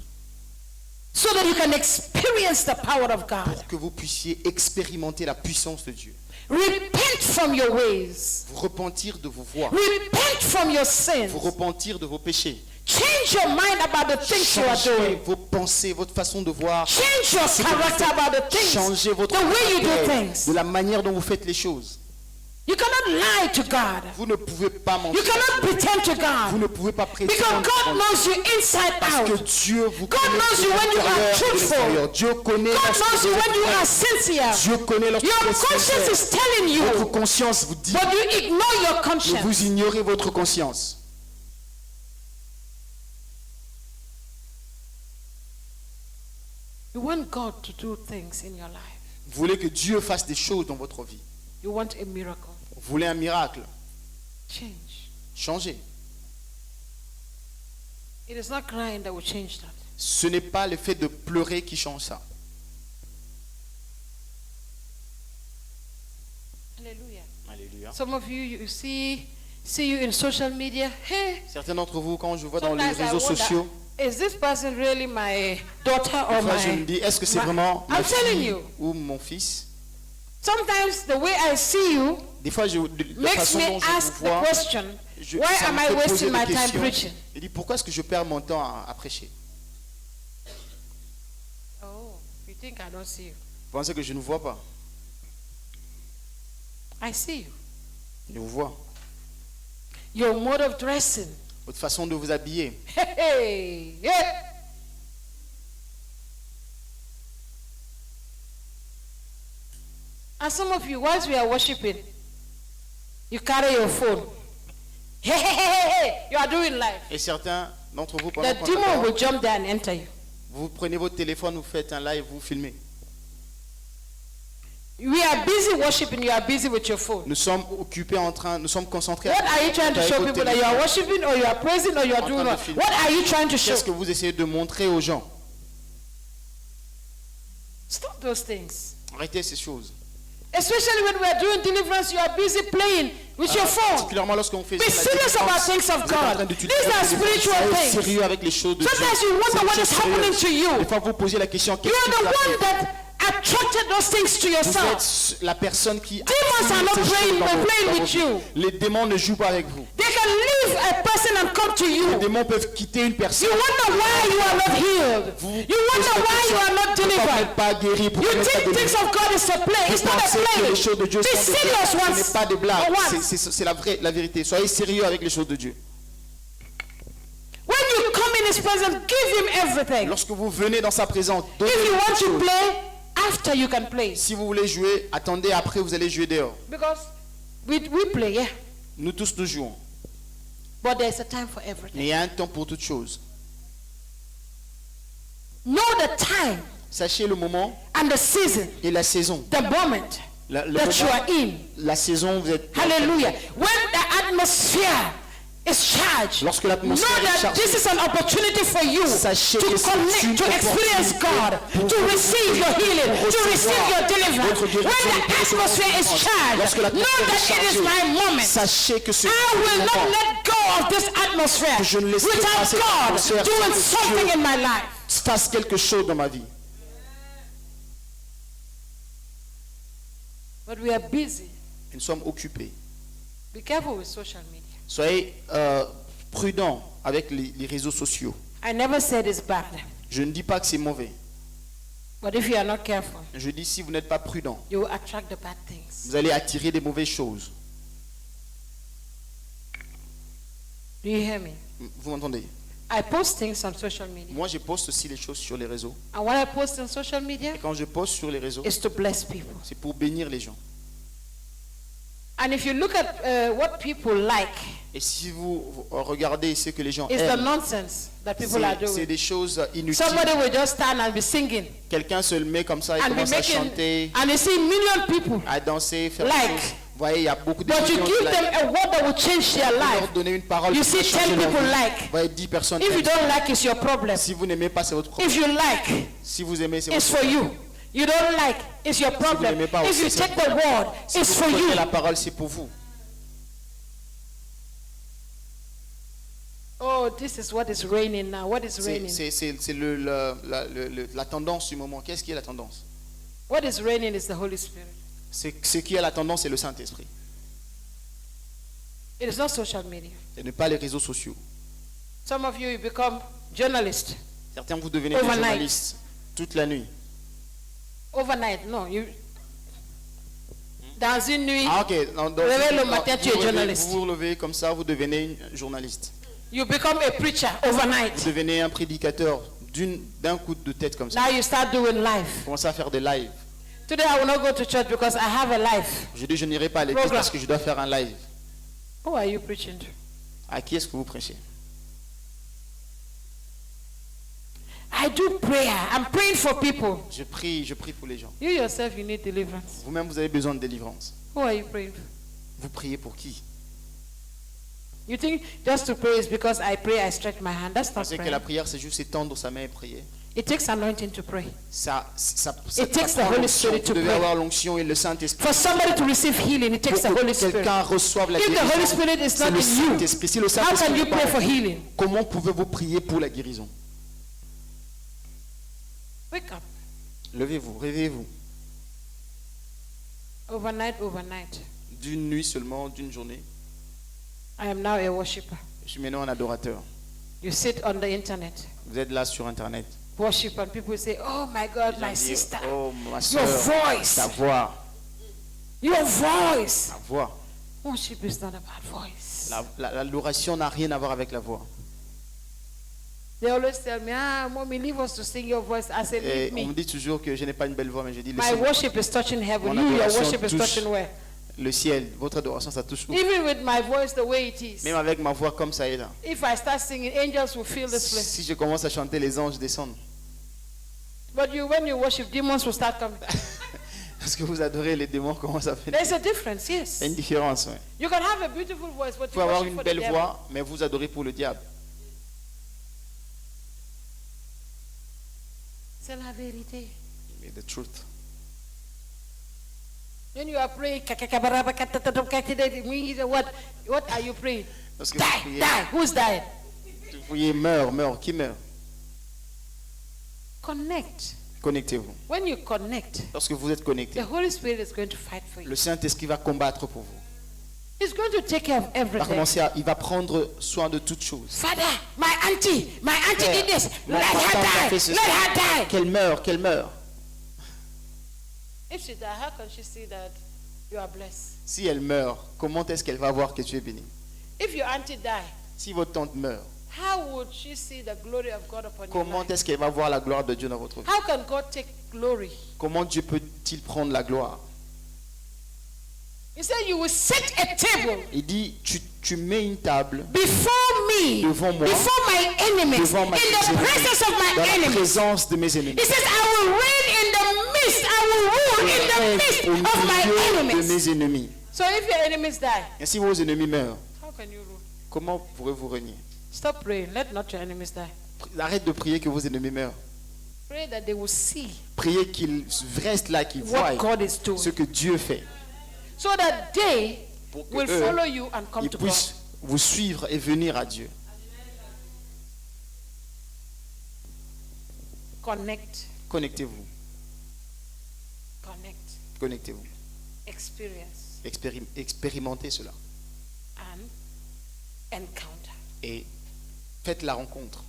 Speaker 1: so that you can experience the power of God.
Speaker 2: pour que vous puissiez expérimenter la puissance de Dieu.
Speaker 1: Repent from your ways.
Speaker 2: Vous repentir de vos voies,
Speaker 1: Repent from your sins.
Speaker 2: vous repentir de vos péchés.
Speaker 1: Change your mind about the things you are
Speaker 2: Changez
Speaker 1: doing.
Speaker 2: vos pensées, votre façon de voir.
Speaker 1: Change your character about the things,
Speaker 2: Changez votre
Speaker 1: the way you do
Speaker 2: caractère,
Speaker 1: things.
Speaker 2: de la manière dont vous faites les choses.
Speaker 1: You cannot lie to God.
Speaker 2: Vous ne pouvez pas
Speaker 1: You
Speaker 2: mentir.
Speaker 1: cannot pretend to
Speaker 2: Vous
Speaker 1: God.
Speaker 2: ne pouvez pas prétendre.
Speaker 1: Because God knows you inside
Speaker 2: Parce que
Speaker 1: out.
Speaker 2: Dieu vous
Speaker 1: God
Speaker 2: connaît
Speaker 1: knows
Speaker 2: de
Speaker 1: you when you are
Speaker 2: l'intérieur et de
Speaker 1: truthful.
Speaker 2: l'extérieur. Dieu connaît
Speaker 1: God
Speaker 2: lorsque
Speaker 1: knows
Speaker 2: vous
Speaker 1: you
Speaker 2: êtes
Speaker 1: when you
Speaker 2: vrai.
Speaker 1: are sincere.
Speaker 2: Dieu connaît lorsque
Speaker 1: Your
Speaker 2: vous êtes
Speaker 1: conscience
Speaker 2: sincère.
Speaker 1: is telling
Speaker 2: Votre
Speaker 1: you,
Speaker 2: conscience vous dit,
Speaker 1: but you ignore your
Speaker 2: mais
Speaker 1: conscience.
Speaker 2: vous ignorez votre conscience.
Speaker 1: You want God to do things in your life.
Speaker 2: Vous voulez que Dieu fasse des choses dans votre vie.
Speaker 1: You want a miracle.
Speaker 2: Vous voulez un miracle.
Speaker 1: Change.
Speaker 2: Changez.
Speaker 1: It is not crying that will change that.
Speaker 2: Ce n'est pas le fait de pleurer qui change ça.
Speaker 1: Hallelujah.
Speaker 2: Alléluia.
Speaker 1: Some of you, you see you in social media. Hey,
Speaker 2: Certains d'entre vous, quand je vois dans les
Speaker 1: sometimes I
Speaker 2: réseaux
Speaker 1: wonder,
Speaker 2: sociaux,
Speaker 1: is this person really my daughter or
Speaker 2: parfois je me
Speaker 1: my...
Speaker 2: dis, est-ce que c'est
Speaker 1: my-
Speaker 2: vraiment ma
Speaker 1: I'm telling
Speaker 2: fille
Speaker 1: you.
Speaker 2: ou mon fils?
Speaker 1: Sometimes the way I see you
Speaker 2: Des fois, la
Speaker 1: makes
Speaker 2: façon
Speaker 1: me
Speaker 2: dont je
Speaker 1: ask
Speaker 2: vous
Speaker 1: the
Speaker 2: vois,
Speaker 1: question, why
Speaker 2: ça
Speaker 1: am
Speaker 2: me
Speaker 1: I
Speaker 2: fait poser
Speaker 1: wasting
Speaker 2: des
Speaker 1: my time
Speaker 2: questions.
Speaker 1: preaching?
Speaker 2: Je dis, pourquoi est-ce que je perds mon temps à prêcher?
Speaker 1: Oh, you think I don't see you?
Speaker 2: Vous pensez que je ne vous vois pas?
Speaker 1: I see you.
Speaker 2: Je vous vois.
Speaker 1: Your mode of dressing.
Speaker 2: Votre façon de vous habiller.
Speaker 1: Hey, yeah. And some of you, whilst we are worshiping, you carry your phone. Hey, you are doing live.
Speaker 2: Et certains d'entre vous, pendant
Speaker 1: The
Speaker 2: qu'on
Speaker 1: demon
Speaker 2: adore,
Speaker 1: will jump there and enter you.
Speaker 2: vous prenez votre téléphone, vous faites un live, vous filmez.
Speaker 1: We are busy worshiping, you are busy with your phone.
Speaker 2: Nous sommes occupés nous sommes concentrés
Speaker 1: What are you trying to
Speaker 2: avec
Speaker 1: show
Speaker 2: votre
Speaker 1: people that you are
Speaker 2: téléphone.
Speaker 1: worshiping or you are praising or you are
Speaker 2: En
Speaker 1: doing
Speaker 2: train de
Speaker 1: what?
Speaker 2: filmer.
Speaker 1: What are you trying to show?
Speaker 2: Qu'est-ce que vous essayez de montrer aux gens?
Speaker 1: Stop those things.
Speaker 2: Arrêtez ces choses.
Speaker 1: Especially when we are doing deliverance, you are busy playing with your phone.
Speaker 2: Particulièrement lorsqu'on fait
Speaker 1: Be
Speaker 2: la
Speaker 1: serious
Speaker 2: délivrance,
Speaker 1: about things of
Speaker 2: vous êtes en train
Speaker 1: God.
Speaker 2: d'utiliser
Speaker 1: These are
Speaker 2: votre téléphone.
Speaker 1: spiritual
Speaker 2: Soyez
Speaker 1: things.
Speaker 2: sérieux avec les choses de Dieu.
Speaker 1: Sometimes you wonder
Speaker 2: C'est
Speaker 1: what
Speaker 2: des
Speaker 1: is
Speaker 2: choses
Speaker 1: happening
Speaker 2: sérieuses.
Speaker 1: to you.
Speaker 2: Des fois, vous posez la question,
Speaker 1: You
Speaker 2: qu'est-ce
Speaker 1: are
Speaker 2: qui
Speaker 1: the
Speaker 2: vous
Speaker 1: one
Speaker 2: arrive?
Speaker 1: that attracted those things to
Speaker 2: Vous
Speaker 1: yourself.
Speaker 2: êtes la personne qui
Speaker 1: Demons are not
Speaker 2: attire ces
Speaker 1: playing,
Speaker 2: choses dans
Speaker 1: they're
Speaker 2: vos-
Speaker 1: playing
Speaker 2: dans
Speaker 1: with
Speaker 2: vos vies.
Speaker 1: you.
Speaker 2: Les démons ne jouent pas avec vous.
Speaker 1: They can leave a person and come to
Speaker 2: Les
Speaker 1: you.
Speaker 2: démons peuvent quitter une personne.
Speaker 1: You wonder why you are not healed. You wonder why you are not
Speaker 2: Pourquoi vous
Speaker 1: delivered.
Speaker 2: n'êtes pas guéri? Pourquoi
Speaker 1: You
Speaker 2: vous n'êtes pas
Speaker 1: think
Speaker 2: délivré?
Speaker 1: things of God is a play. It's
Speaker 2: Vous
Speaker 1: not a
Speaker 2: pensez que
Speaker 1: play.
Speaker 2: les choses de Dieu
Speaker 1: Be
Speaker 2: sont des
Speaker 1: serious
Speaker 2: blagues. Ce
Speaker 1: once.
Speaker 2: n'est pas des blagues.
Speaker 1: For once.
Speaker 2: C'est la vérité. Soyez sérieux avec les choses de Dieu.
Speaker 1: When you come in His presence, give Him everything.
Speaker 2: Lorsque vous venez dans sa présence,
Speaker 1: If
Speaker 2: donnez-lui
Speaker 1: you want
Speaker 2: toutes
Speaker 1: to
Speaker 2: choses.
Speaker 1: play, after you can play.
Speaker 2: Si vous voulez jouer, attendez, après vous allez jouer dehors.
Speaker 1: Because we play, yeah.
Speaker 2: Nous tous nous jouons.
Speaker 1: But there's a time for
Speaker 2: Mais
Speaker 1: everything.
Speaker 2: il y a un temps pour toutes choses.
Speaker 1: Know the time
Speaker 2: Sachez le moment
Speaker 1: and the season,
Speaker 2: et la saison.
Speaker 1: the moment
Speaker 2: Le
Speaker 1: that you
Speaker 2: moment,
Speaker 1: are in.
Speaker 2: la saison, vous êtes...
Speaker 1: Hallelujah. When the atmosphere is charged,
Speaker 2: Lorsque
Speaker 1: know
Speaker 2: l'atmosphère est
Speaker 1: that
Speaker 2: chargée,
Speaker 1: this is an opportunity for you
Speaker 2: sachez
Speaker 1: to
Speaker 2: que c'est
Speaker 1: connect,
Speaker 2: une
Speaker 1: to experience God,
Speaker 2: opportunité
Speaker 1: to receive your healing,
Speaker 2: pour
Speaker 1: to receive
Speaker 2: recevoir
Speaker 1: your deliverance.
Speaker 2: votre
Speaker 1: When
Speaker 2: guérison,
Speaker 1: the
Speaker 2: pour recevoir
Speaker 1: atmosphere is
Speaker 2: votre
Speaker 1: charged,
Speaker 2: Lorsque
Speaker 1: know
Speaker 2: l'atmosphère
Speaker 1: that
Speaker 2: est
Speaker 1: it is
Speaker 2: chargée,
Speaker 1: my moment.
Speaker 2: sachez que ce
Speaker 1: I will not
Speaker 2: moment,
Speaker 1: let go of this atmosphere
Speaker 2: que je ne laisserai pas
Speaker 1: without
Speaker 2: cette
Speaker 1: God
Speaker 2: atmosphère
Speaker 1: doing
Speaker 2: sans que
Speaker 1: something
Speaker 2: Dieu
Speaker 1: in my life.
Speaker 2: fasse quelque chose dans ma vie.
Speaker 1: But we are busy.
Speaker 2: Nous sommes occupés.
Speaker 1: Be careful with social media.
Speaker 2: Soyez prudents avec les réseaux sociaux.
Speaker 1: I never said it's bad.
Speaker 2: Je ne dis pas que c'est mauvais.
Speaker 1: But if you are not careful,
Speaker 2: Je dis si vous n'êtes pas prudent,
Speaker 1: you will attract the bad things.
Speaker 2: vous allez attirer des mauvaises choses.
Speaker 1: Do you hear me?
Speaker 2: Vous m'entendez?
Speaker 1: I post things on social media.
Speaker 2: Moi, je poste aussi les choses sur les réseaux.
Speaker 1: And what I post on social media
Speaker 2: Et quand je poste sur les réseaux,
Speaker 1: is to bless people.
Speaker 2: c'est pour bénir les gens.
Speaker 1: And if you look at what people like,
Speaker 2: Et si vous regardez ce que les gens
Speaker 1: it's the
Speaker 2: aiment,
Speaker 1: nonsense that people are
Speaker 2: c'est
Speaker 1: doing.
Speaker 2: des choses inutiles.
Speaker 1: Somebody will just stand and be singing
Speaker 2: Quelqu'un se le met comme ça et
Speaker 1: and be
Speaker 2: commence à
Speaker 1: making,
Speaker 2: chanter,
Speaker 1: and you see million people.
Speaker 2: à danser, faire
Speaker 1: Like.
Speaker 2: des choses. Vous voyez, il y a beaucoup de
Speaker 1: But you
Speaker 2: gens
Speaker 1: give them a word that will change their
Speaker 2: qui leur
Speaker 1: life.
Speaker 2: donner une parole
Speaker 1: You
Speaker 2: qui va
Speaker 1: see
Speaker 2: changer
Speaker 1: 10
Speaker 2: leur
Speaker 1: people
Speaker 2: vie.
Speaker 1: like.
Speaker 2: Vous voyez, 10 personnes
Speaker 1: If you
Speaker 2: aiment.
Speaker 1: don't like, it's your problem.
Speaker 2: Si vous n'aimez pas, c'est votre problème.
Speaker 1: If you like,
Speaker 2: Si vous aimez, c'est
Speaker 1: it's
Speaker 2: votre
Speaker 1: for
Speaker 2: problème.
Speaker 1: you. You don't like, it's your problem.
Speaker 2: n'aimez pas
Speaker 1: If
Speaker 2: aussi,
Speaker 1: you
Speaker 2: c'est
Speaker 1: take
Speaker 2: votre
Speaker 1: the word,
Speaker 2: Si
Speaker 1: it's
Speaker 2: vous
Speaker 1: for
Speaker 2: prenez
Speaker 1: you.
Speaker 2: la parole, c'est pour vous.
Speaker 1: Oh, this is what is raining now. What is raining?
Speaker 2: C'est la tendance du moment. Qu'est-ce qui est la tendance?
Speaker 1: What is raining is the Holy Spirit.
Speaker 2: Ce qui est la tendance, c'est le Saint-Esprit.
Speaker 1: It is not social media.
Speaker 2: Et ne pas les réseaux sociaux.
Speaker 1: Some of you, you become journalists
Speaker 2: Certains, vous devenez des
Speaker 1: Overnight.
Speaker 2: journalistes toute la nuit.
Speaker 1: overnight. No, you. Dans une nuit,
Speaker 2: Ah, ok.
Speaker 1: Réveille le matin, tu es journaliste.
Speaker 2: Vous vous relevez comme ça, vous devenez un journaliste.
Speaker 1: you become a preacher overnight.
Speaker 2: Vous devenez un prédicateur d'un coup de tête comme ça.
Speaker 1: Now you start doing live.
Speaker 2: Vous commencez à faire des lives.
Speaker 1: Today I will not go to church because I have a life.
Speaker 2: Je dis, je n'irai pas à l'église
Speaker 1: Programme.
Speaker 2: parce que je dois faire un live.
Speaker 1: Who are you preaching to?
Speaker 2: À qui est-ce que vous prêchez?
Speaker 1: I do prayer. I'm praying for people.
Speaker 2: Je prie pour les gens.
Speaker 1: You yourself, you need deliverance.
Speaker 2: Vous-même, vous avez besoin de délivrance.
Speaker 1: Who are you praying for?
Speaker 2: Vous priez pour qui?
Speaker 1: You think just to pray is because I pray, I stretch my hand. That's not
Speaker 2: Pensez que
Speaker 1: prayer.
Speaker 2: la prière, c'est juste étendre sa main et prier.
Speaker 1: It takes anointing to pray.
Speaker 2: Ça
Speaker 1: It takes the
Speaker 2: prend
Speaker 1: Holy
Speaker 2: l'onction.
Speaker 1: Spirit
Speaker 2: Vous
Speaker 1: to
Speaker 2: devez
Speaker 1: pray.
Speaker 2: avoir l'onction et le Saint-Esprit.
Speaker 1: For somebody to receive healing, it takes the
Speaker 2: Pour que
Speaker 1: Holy Spirit.
Speaker 2: quelqu'un reçoive la
Speaker 1: If the
Speaker 2: guérison,
Speaker 1: Holy Spirit is
Speaker 2: c'est
Speaker 1: not
Speaker 2: le
Speaker 1: in you,
Speaker 2: Saint-Esprit. Si le
Speaker 1: how
Speaker 2: Saint-Esprit
Speaker 1: can you
Speaker 2: n'est pas
Speaker 1: pray
Speaker 2: en
Speaker 1: for
Speaker 2: vous,
Speaker 1: healing?
Speaker 2: comment pouvez-vous prier pour la guérison?
Speaker 1: Wake up.
Speaker 2: Levez-vous, réveillez-vous.
Speaker 1: Overnight, overnight.
Speaker 2: D'une nuit seulement, d'une journée.
Speaker 1: I am now a worshiper.
Speaker 2: Je suis maintenant un adorateur.
Speaker 1: You sit on the internet,
Speaker 2: Vous êtes là sur Internet.
Speaker 1: worship, and people say, "Oh my God,
Speaker 2: Les
Speaker 1: my
Speaker 2: gens disent,
Speaker 1: sister,
Speaker 2: oh, ma
Speaker 1: your
Speaker 2: soeur,
Speaker 1: voice,
Speaker 2: ta voix,
Speaker 1: your voice."
Speaker 2: ta voix.
Speaker 1: Worship is not about voice.
Speaker 2: L'adoration n'a rien à voir avec la voix.
Speaker 1: They always tell me, "Mommy, leave us to sing your voice." I say,
Speaker 2: Et
Speaker 1: "Leave
Speaker 2: on me
Speaker 1: me.
Speaker 2: dit toujours que je n'ai pas une belle voix, mais je dis
Speaker 1: My
Speaker 2: laissez-moi.
Speaker 1: worship is touching heaven.
Speaker 2: Mon
Speaker 1: You, your
Speaker 2: adoration
Speaker 1: worship is
Speaker 2: touche
Speaker 1: touching where?
Speaker 2: le ciel. Votre adoration, ça touche où?
Speaker 1: Even with my voice the way it is.
Speaker 2: Même avec ma voix comme ça est là.
Speaker 1: If I start singing, angels will fill this place.
Speaker 2: Si je commence à chanter, les anges descendent.
Speaker 1: But when you worship, demons will start coming.
Speaker 2: Parce que vous adorez, les démons commencent à faire.
Speaker 1: There's a difference, yes.
Speaker 2: Il y a une différence. Ouais.
Speaker 1: You can have a beautiful voice, but
Speaker 2: Vous
Speaker 1: you
Speaker 2: pouvez avoir
Speaker 1: worship
Speaker 2: une
Speaker 1: for the
Speaker 2: belle
Speaker 1: devil.
Speaker 2: voix, mais vous adorez pour le diable.
Speaker 1: C'est la vérité.
Speaker 2: Mais the truth.
Speaker 1: When you are praying, what are you praying?
Speaker 2: Parce que
Speaker 1: Die,
Speaker 2: vous priez,
Speaker 1: die. Who's dying?
Speaker 2: vous priez, meurs. Qui meurt?
Speaker 1: Connect.
Speaker 2: Connectez-vous.
Speaker 1: When you connect,
Speaker 2: Lorsque vous êtes connecté,
Speaker 1: the Holy Spirit is going to fight for you.
Speaker 2: le Saint-Esprit va combattre pour vous.
Speaker 1: He's going to take care of
Speaker 2: Il va
Speaker 1: everything.
Speaker 2: il va prendre soin de toutes choses.
Speaker 1: Father, my auntie did this.
Speaker 2: Mon
Speaker 1: Let
Speaker 2: papa a
Speaker 1: her
Speaker 2: fait
Speaker 1: die.
Speaker 2: ceci.
Speaker 1: Let her die.
Speaker 2: Qu'elle meure.
Speaker 1: If she die, how can she see that you are blessed?
Speaker 2: Si elle meurt, comment est-ce qu'elle va voir que tu es béni?
Speaker 1: If your auntie die,
Speaker 2: Si votre tante meurt,
Speaker 1: how would she see the glory of God upon your
Speaker 2: comment
Speaker 1: life?
Speaker 2: est-ce qu'elle va voir la gloire de Dieu dans votre vie?
Speaker 1: How can God take glory?
Speaker 2: Comment Dieu peut-il prendre la gloire?
Speaker 1: He said, you will set a table
Speaker 2: Il dit, tu mets une table
Speaker 1: before me,
Speaker 2: devant moi,
Speaker 1: before my enemies,
Speaker 2: devant
Speaker 1: in
Speaker 2: ma
Speaker 1: the presence of my
Speaker 2: dans la
Speaker 1: enemies.
Speaker 2: présence de mes ennemis.
Speaker 1: He says, I will reign in the midst, I will rule in the midst
Speaker 2: Au
Speaker 1: of my
Speaker 2: milieu de
Speaker 1: enemies.
Speaker 2: mes ennemis.
Speaker 1: So if your enemies die,
Speaker 2: Et si vos ennemis meurent,
Speaker 1: how can you rule?
Speaker 2: comment pourrez-vous régner?
Speaker 1: Stop praying. Let not your enemies die.
Speaker 2: Arrête de prier que vos ennemis meurent.
Speaker 1: Pray that they will see
Speaker 2: Priez qu'ils restent là, qu'ils
Speaker 1: what
Speaker 2: voient
Speaker 1: God is doing.
Speaker 2: ce que Dieu fait.
Speaker 1: So that they
Speaker 2: Pour que
Speaker 1: will
Speaker 2: eux,
Speaker 1: follow you and come
Speaker 2: ils
Speaker 1: to God.
Speaker 2: puissent vous suivre et venir à Dieu.
Speaker 1: Connect.
Speaker 2: Connectez-vous.
Speaker 1: Connect.
Speaker 2: Connectez-vous.
Speaker 1: Experience.
Speaker 2: Expérimentez cela.
Speaker 1: And encounter.
Speaker 2: Et faites la rencontre.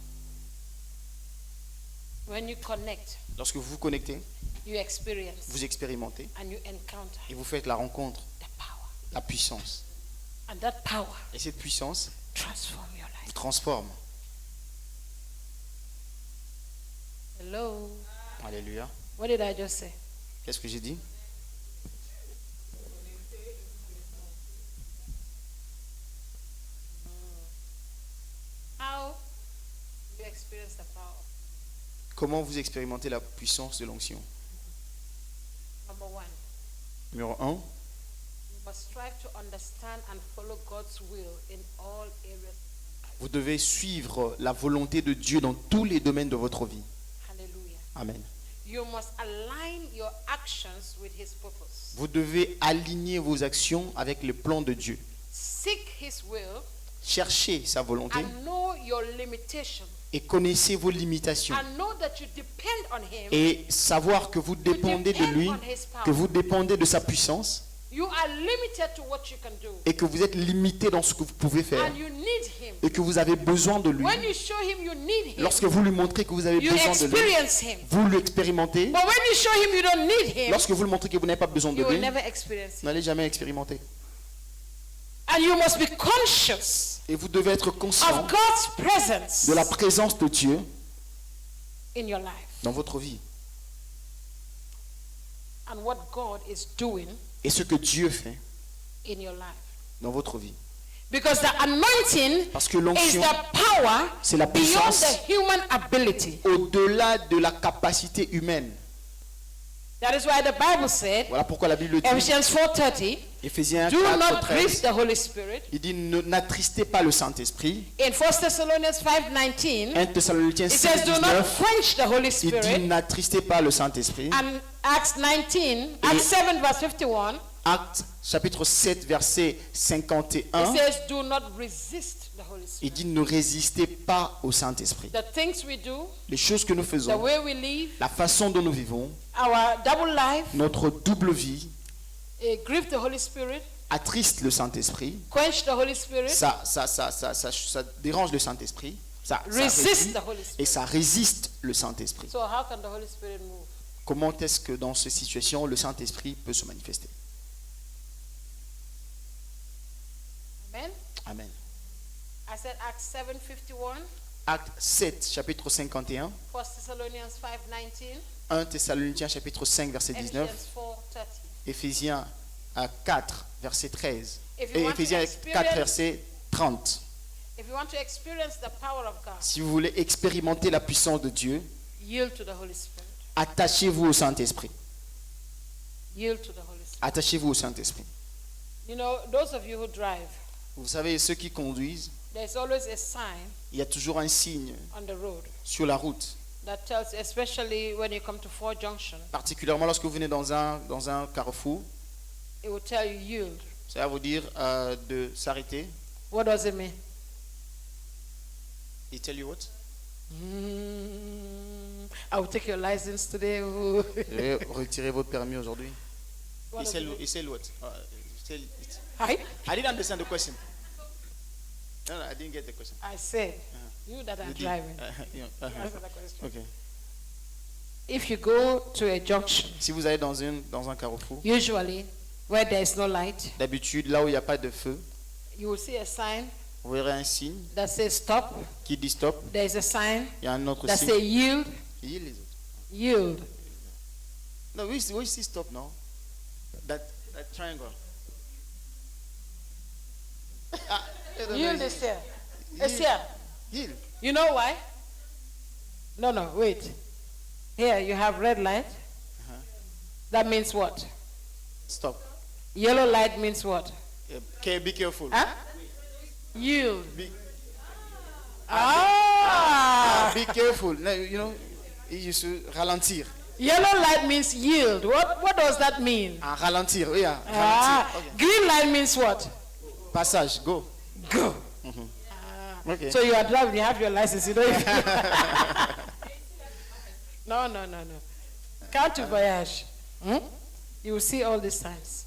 Speaker 1: When you connect,
Speaker 2: Lorsque vous vous connectez,
Speaker 1: you experience
Speaker 2: vous expérimentez
Speaker 1: and you encounter
Speaker 2: et vous faites la rencontre,
Speaker 1: the power.
Speaker 2: la puissance.
Speaker 1: And that power
Speaker 2: Et cette puissance
Speaker 1: transform your life.
Speaker 2: vous transforme.
Speaker 1: Hello.
Speaker 2: Alléluia.
Speaker 1: What did I just say?
Speaker 2: Qu'est-ce que j'ai dit?
Speaker 1: How you experience the power?
Speaker 2: Comment vous expérimentez la puissance de l'onction?
Speaker 1: Number one,
Speaker 2: Numéro 1,
Speaker 1: you must strive to understand and follow God's will in all areas.
Speaker 2: vous devez suivre la volonté de Dieu dans tous les domaines de votre vie.
Speaker 1: Hallelujah.
Speaker 2: Amen.
Speaker 1: You must align your actions with His purpose.
Speaker 2: Vous devez aligner vos actions avec le plan de Dieu.
Speaker 1: Seek His will
Speaker 2: Cherchez sa volonté
Speaker 1: and know your limitation.
Speaker 2: et connaissez vos limitations.
Speaker 1: And know that you depend on Him.
Speaker 2: Et savoir que vous dépendez de lui, que vous dépendez de sa puissance
Speaker 1: You are limited to what you can do.
Speaker 2: et que vous êtes limité dans ce que vous pouvez faire
Speaker 1: And you need Him.
Speaker 2: et que vous avez besoin de lui.
Speaker 1: When you show Him you need Him,
Speaker 2: Lorsque vous lui montrez que vous avez
Speaker 1: you
Speaker 2: besoin de lui,
Speaker 1: experience Him.
Speaker 2: vous l'expérimentez.
Speaker 1: But when you show Him you don't need Him,
Speaker 2: Lorsque vous lui montrez que vous n'avez pas besoin de
Speaker 1: you will
Speaker 2: lui,
Speaker 1: never experience
Speaker 2: vous
Speaker 1: Him.
Speaker 2: n'allez jamais expérimenter.
Speaker 1: And you must be conscious
Speaker 2: Et vous devez être conscient
Speaker 1: of God's presence
Speaker 2: de la présence de Dieu
Speaker 1: in your life
Speaker 2: dans votre vie
Speaker 1: and what God is doing
Speaker 2: et ce que Dieu fait
Speaker 1: in your life.
Speaker 2: dans votre vie.
Speaker 1: Because the anointing
Speaker 2: Parce que
Speaker 1: is
Speaker 2: l'onction,
Speaker 1: the power
Speaker 2: c'est la
Speaker 1: beyond
Speaker 2: puissance
Speaker 1: the human ability.
Speaker 2: au-delà de la capacité humaine.
Speaker 1: That is why the Bible said,
Speaker 2: Voilà pourquoi la Bible dit,
Speaker 1: Ephesians 4:30,
Speaker 2: Ephésiens
Speaker 1: do
Speaker 2: 4,
Speaker 1: not grieve
Speaker 2: 13,
Speaker 1: the Holy Spirit.
Speaker 2: il dit n'attristez pas le Saint-Esprit.
Speaker 1: In 1 Thessalonians 5:19,
Speaker 2: 1 Thessaloniciens
Speaker 1: it
Speaker 2: 6,
Speaker 1: says, do not
Speaker 2: 19,
Speaker 1: quench the Holy
Speaker 2: il dit
Speaker 1: Spirit.
Speaker 2: n'attristez pas le Saint-Esprit.
Speaker 1: And Acts 7 verse 51,
Speaker 2: Actes chapitre 7 verset 51,
Speaker 1: it says, do not resist the Holy
Speaker 2: il
Speaker 1: Spirit.
Speaker 2: dit ne résistez pas au Saint-Esprit.
Speaker 1: The things we do,
Speaker 2: Les choses que nous
Speaker 1: the
Speaker 2: faisons,
Speaker 1: way we live,
Speaker 2: la façon dont nous vivons,
Speaker 1: our double life,
Speaker 2: notre double vie
Speaker 1: grieve the Holy Spirit,
Speaker 2: attriste le Saint-Esprit.
Speaker 1: quench the Holy Spirit,
Speaker 2: Ça dérange le Saint-Esprit. Ça
Speaker 1: resist
Speaker 2: résiste
Speaker 1: the Holy
Speaker 2: et
Speaker 1: Spirit.
Speaker 2: ça résiste le Saint-Esprit.
Speaker 1: So how can the Holy Spirit move?
Speaker 2: Comment est-ce que dans ces situations, le Saint-Esprit peut se manifester?
Speaker 1: Amen.
Speaker 2: Amen.
Speaker 1: I said Acts 7:51,
Speaker 2: Acte 7, chapitre 51.
Speaker 1: 1 Thessalonians 5:19,
Speaker 2: 1 Thessaloniciens, chapitre 5, verset 19.
Speaker 1: Ephesians 4:30.
Speaker 2: Éphésiens 4, verset 13.
Speaker 1: If you
Speaker 2: Et
Speaker 1: want to
Speaker 2: Éphésiens 4,
Speaker 1: experience-
Speaker 2: verset 30.
Speaker 1: If you want to experience the power of God,
Speaker 2: Si vous voulez expérimenter la puissance de Dieu,
Speaker 1: yield to the Holy Spirit.
Speaker 2: attachez-vous au Saint-Esprit.
Speaker 1: Yield to the Holy Spirit.
Speaker 2: Attachez-vous au Saint-Esprit.
Speaker 1: You know, those of you who drive,
Speaker 2: Vous savez, ceux qui conduisent,
Speaker 1: there's always a sign
Speaker 2: il y a toujours un signe
Speaker 1: on the road
Speaker 2: sur la route.
Speaker 1: that tells, especially when you come to Ford Junction,
Speaker 2: Particulièrement lorsque vous venez dans un carrefour,
Speaker 1: it will tell you yield.
Speaker 2: ça va vous dire de s'arrêter.
Speaker 1: What does it mean?
Speaker 2: It tell you what?
Speaker 1: I will take your license today. Ooh.
Speaker 2: Je vais retirer votre permis aujourd'hui.
Speaker 1: What
Speaker 2: It
Speaker 1: does
Speaker 2: tell
Speaker 1: it mean?
Speaker 2: it tell what?
Speaker 1: Hi?
Speaker 2: I didn't understand the question. No, I didn't get the question.
Speaker 1: I said, you that are
Speaker 2: You did.
Speaker 1: driving.
Speaker 2: Yeah,
Speaker 1: Answer the question.
Speaker 2: Okay.
Speaker 1: If you go to a junction,
Speaker 2: Si vous allez dans un carrefour,
Speaker 1: usually where there is no light,
Speaker 2: d'habitude, là où il n'y a pas de feu,
Speaker 1: you will see a sign
Speaker 2: vous verrez un signe
Speaker 1: that says stop.
Speaker 2: qui dit stop.
Speaker 1: There is a sign
Speaker 2: Il y a un autre
Speaker 1: that
Speaker 2: signe.
Speaker 1: says yield.
Speaker 2: Il y a les autres.
Speaker 1: Yield.
Speaker 2: No, we see stop now. That triangle.
Speaker 1: Yield is here. It's
Speaker 2: Yield.
Speaker 1: here.
Speaker 2: Yield.
Speaker 1: You know why? No, wait. Here you have red light. That means what?
Speaker 2: Stop.
Speaker 1: Yellow light means what?
Speaker 2: Okay, be careful.
Speaker 1: Huh? Yield.
Speaker 2: Be
Speaker 1: Ah!
Speaker 2: careful. No, you know, you should ralentir.
Speaker 1: Yellow light means yield. What does that mean?
Speaker 2: Ah, ralentir, oui, ah,
Speaker 1: Ah,
Speaker 2: ralentir. Okay.
Speaker 1: green light means what?
Speaker 2: Passage, go.
Speaker 1: Go.
Speaker 2: Okay.
Speaker 1: So you are driving, you have your license, you know. No. Count to voyage. You will see all these signs.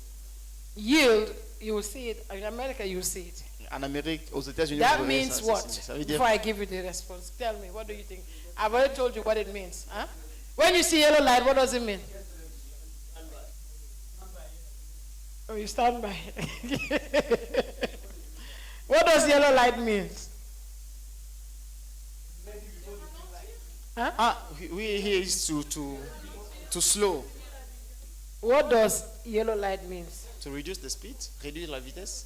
Speaker 1: Yield, you will see it. In America, you will see it.
Speaker 2: En Amérique, aux États-Unis,
Speaker 1: That
Speaker 2: vous aurez
Speaker 1: means
Speaker 2: ça,
Speaker 1: what?
Speaker 2: ça veut dire
Speaker 1: Before I give you the response, tell me, what do you think? I've already told you what it means. Huh? When you see yellow light, what does it mean? Oh, you stand by. What does yellow light mean? Huh?
Speaker 2: Ah, we here is to slow,
Speaker 1: What does yellow light mean?
Speaker 2: to reduce the speed, réduire la vitesse.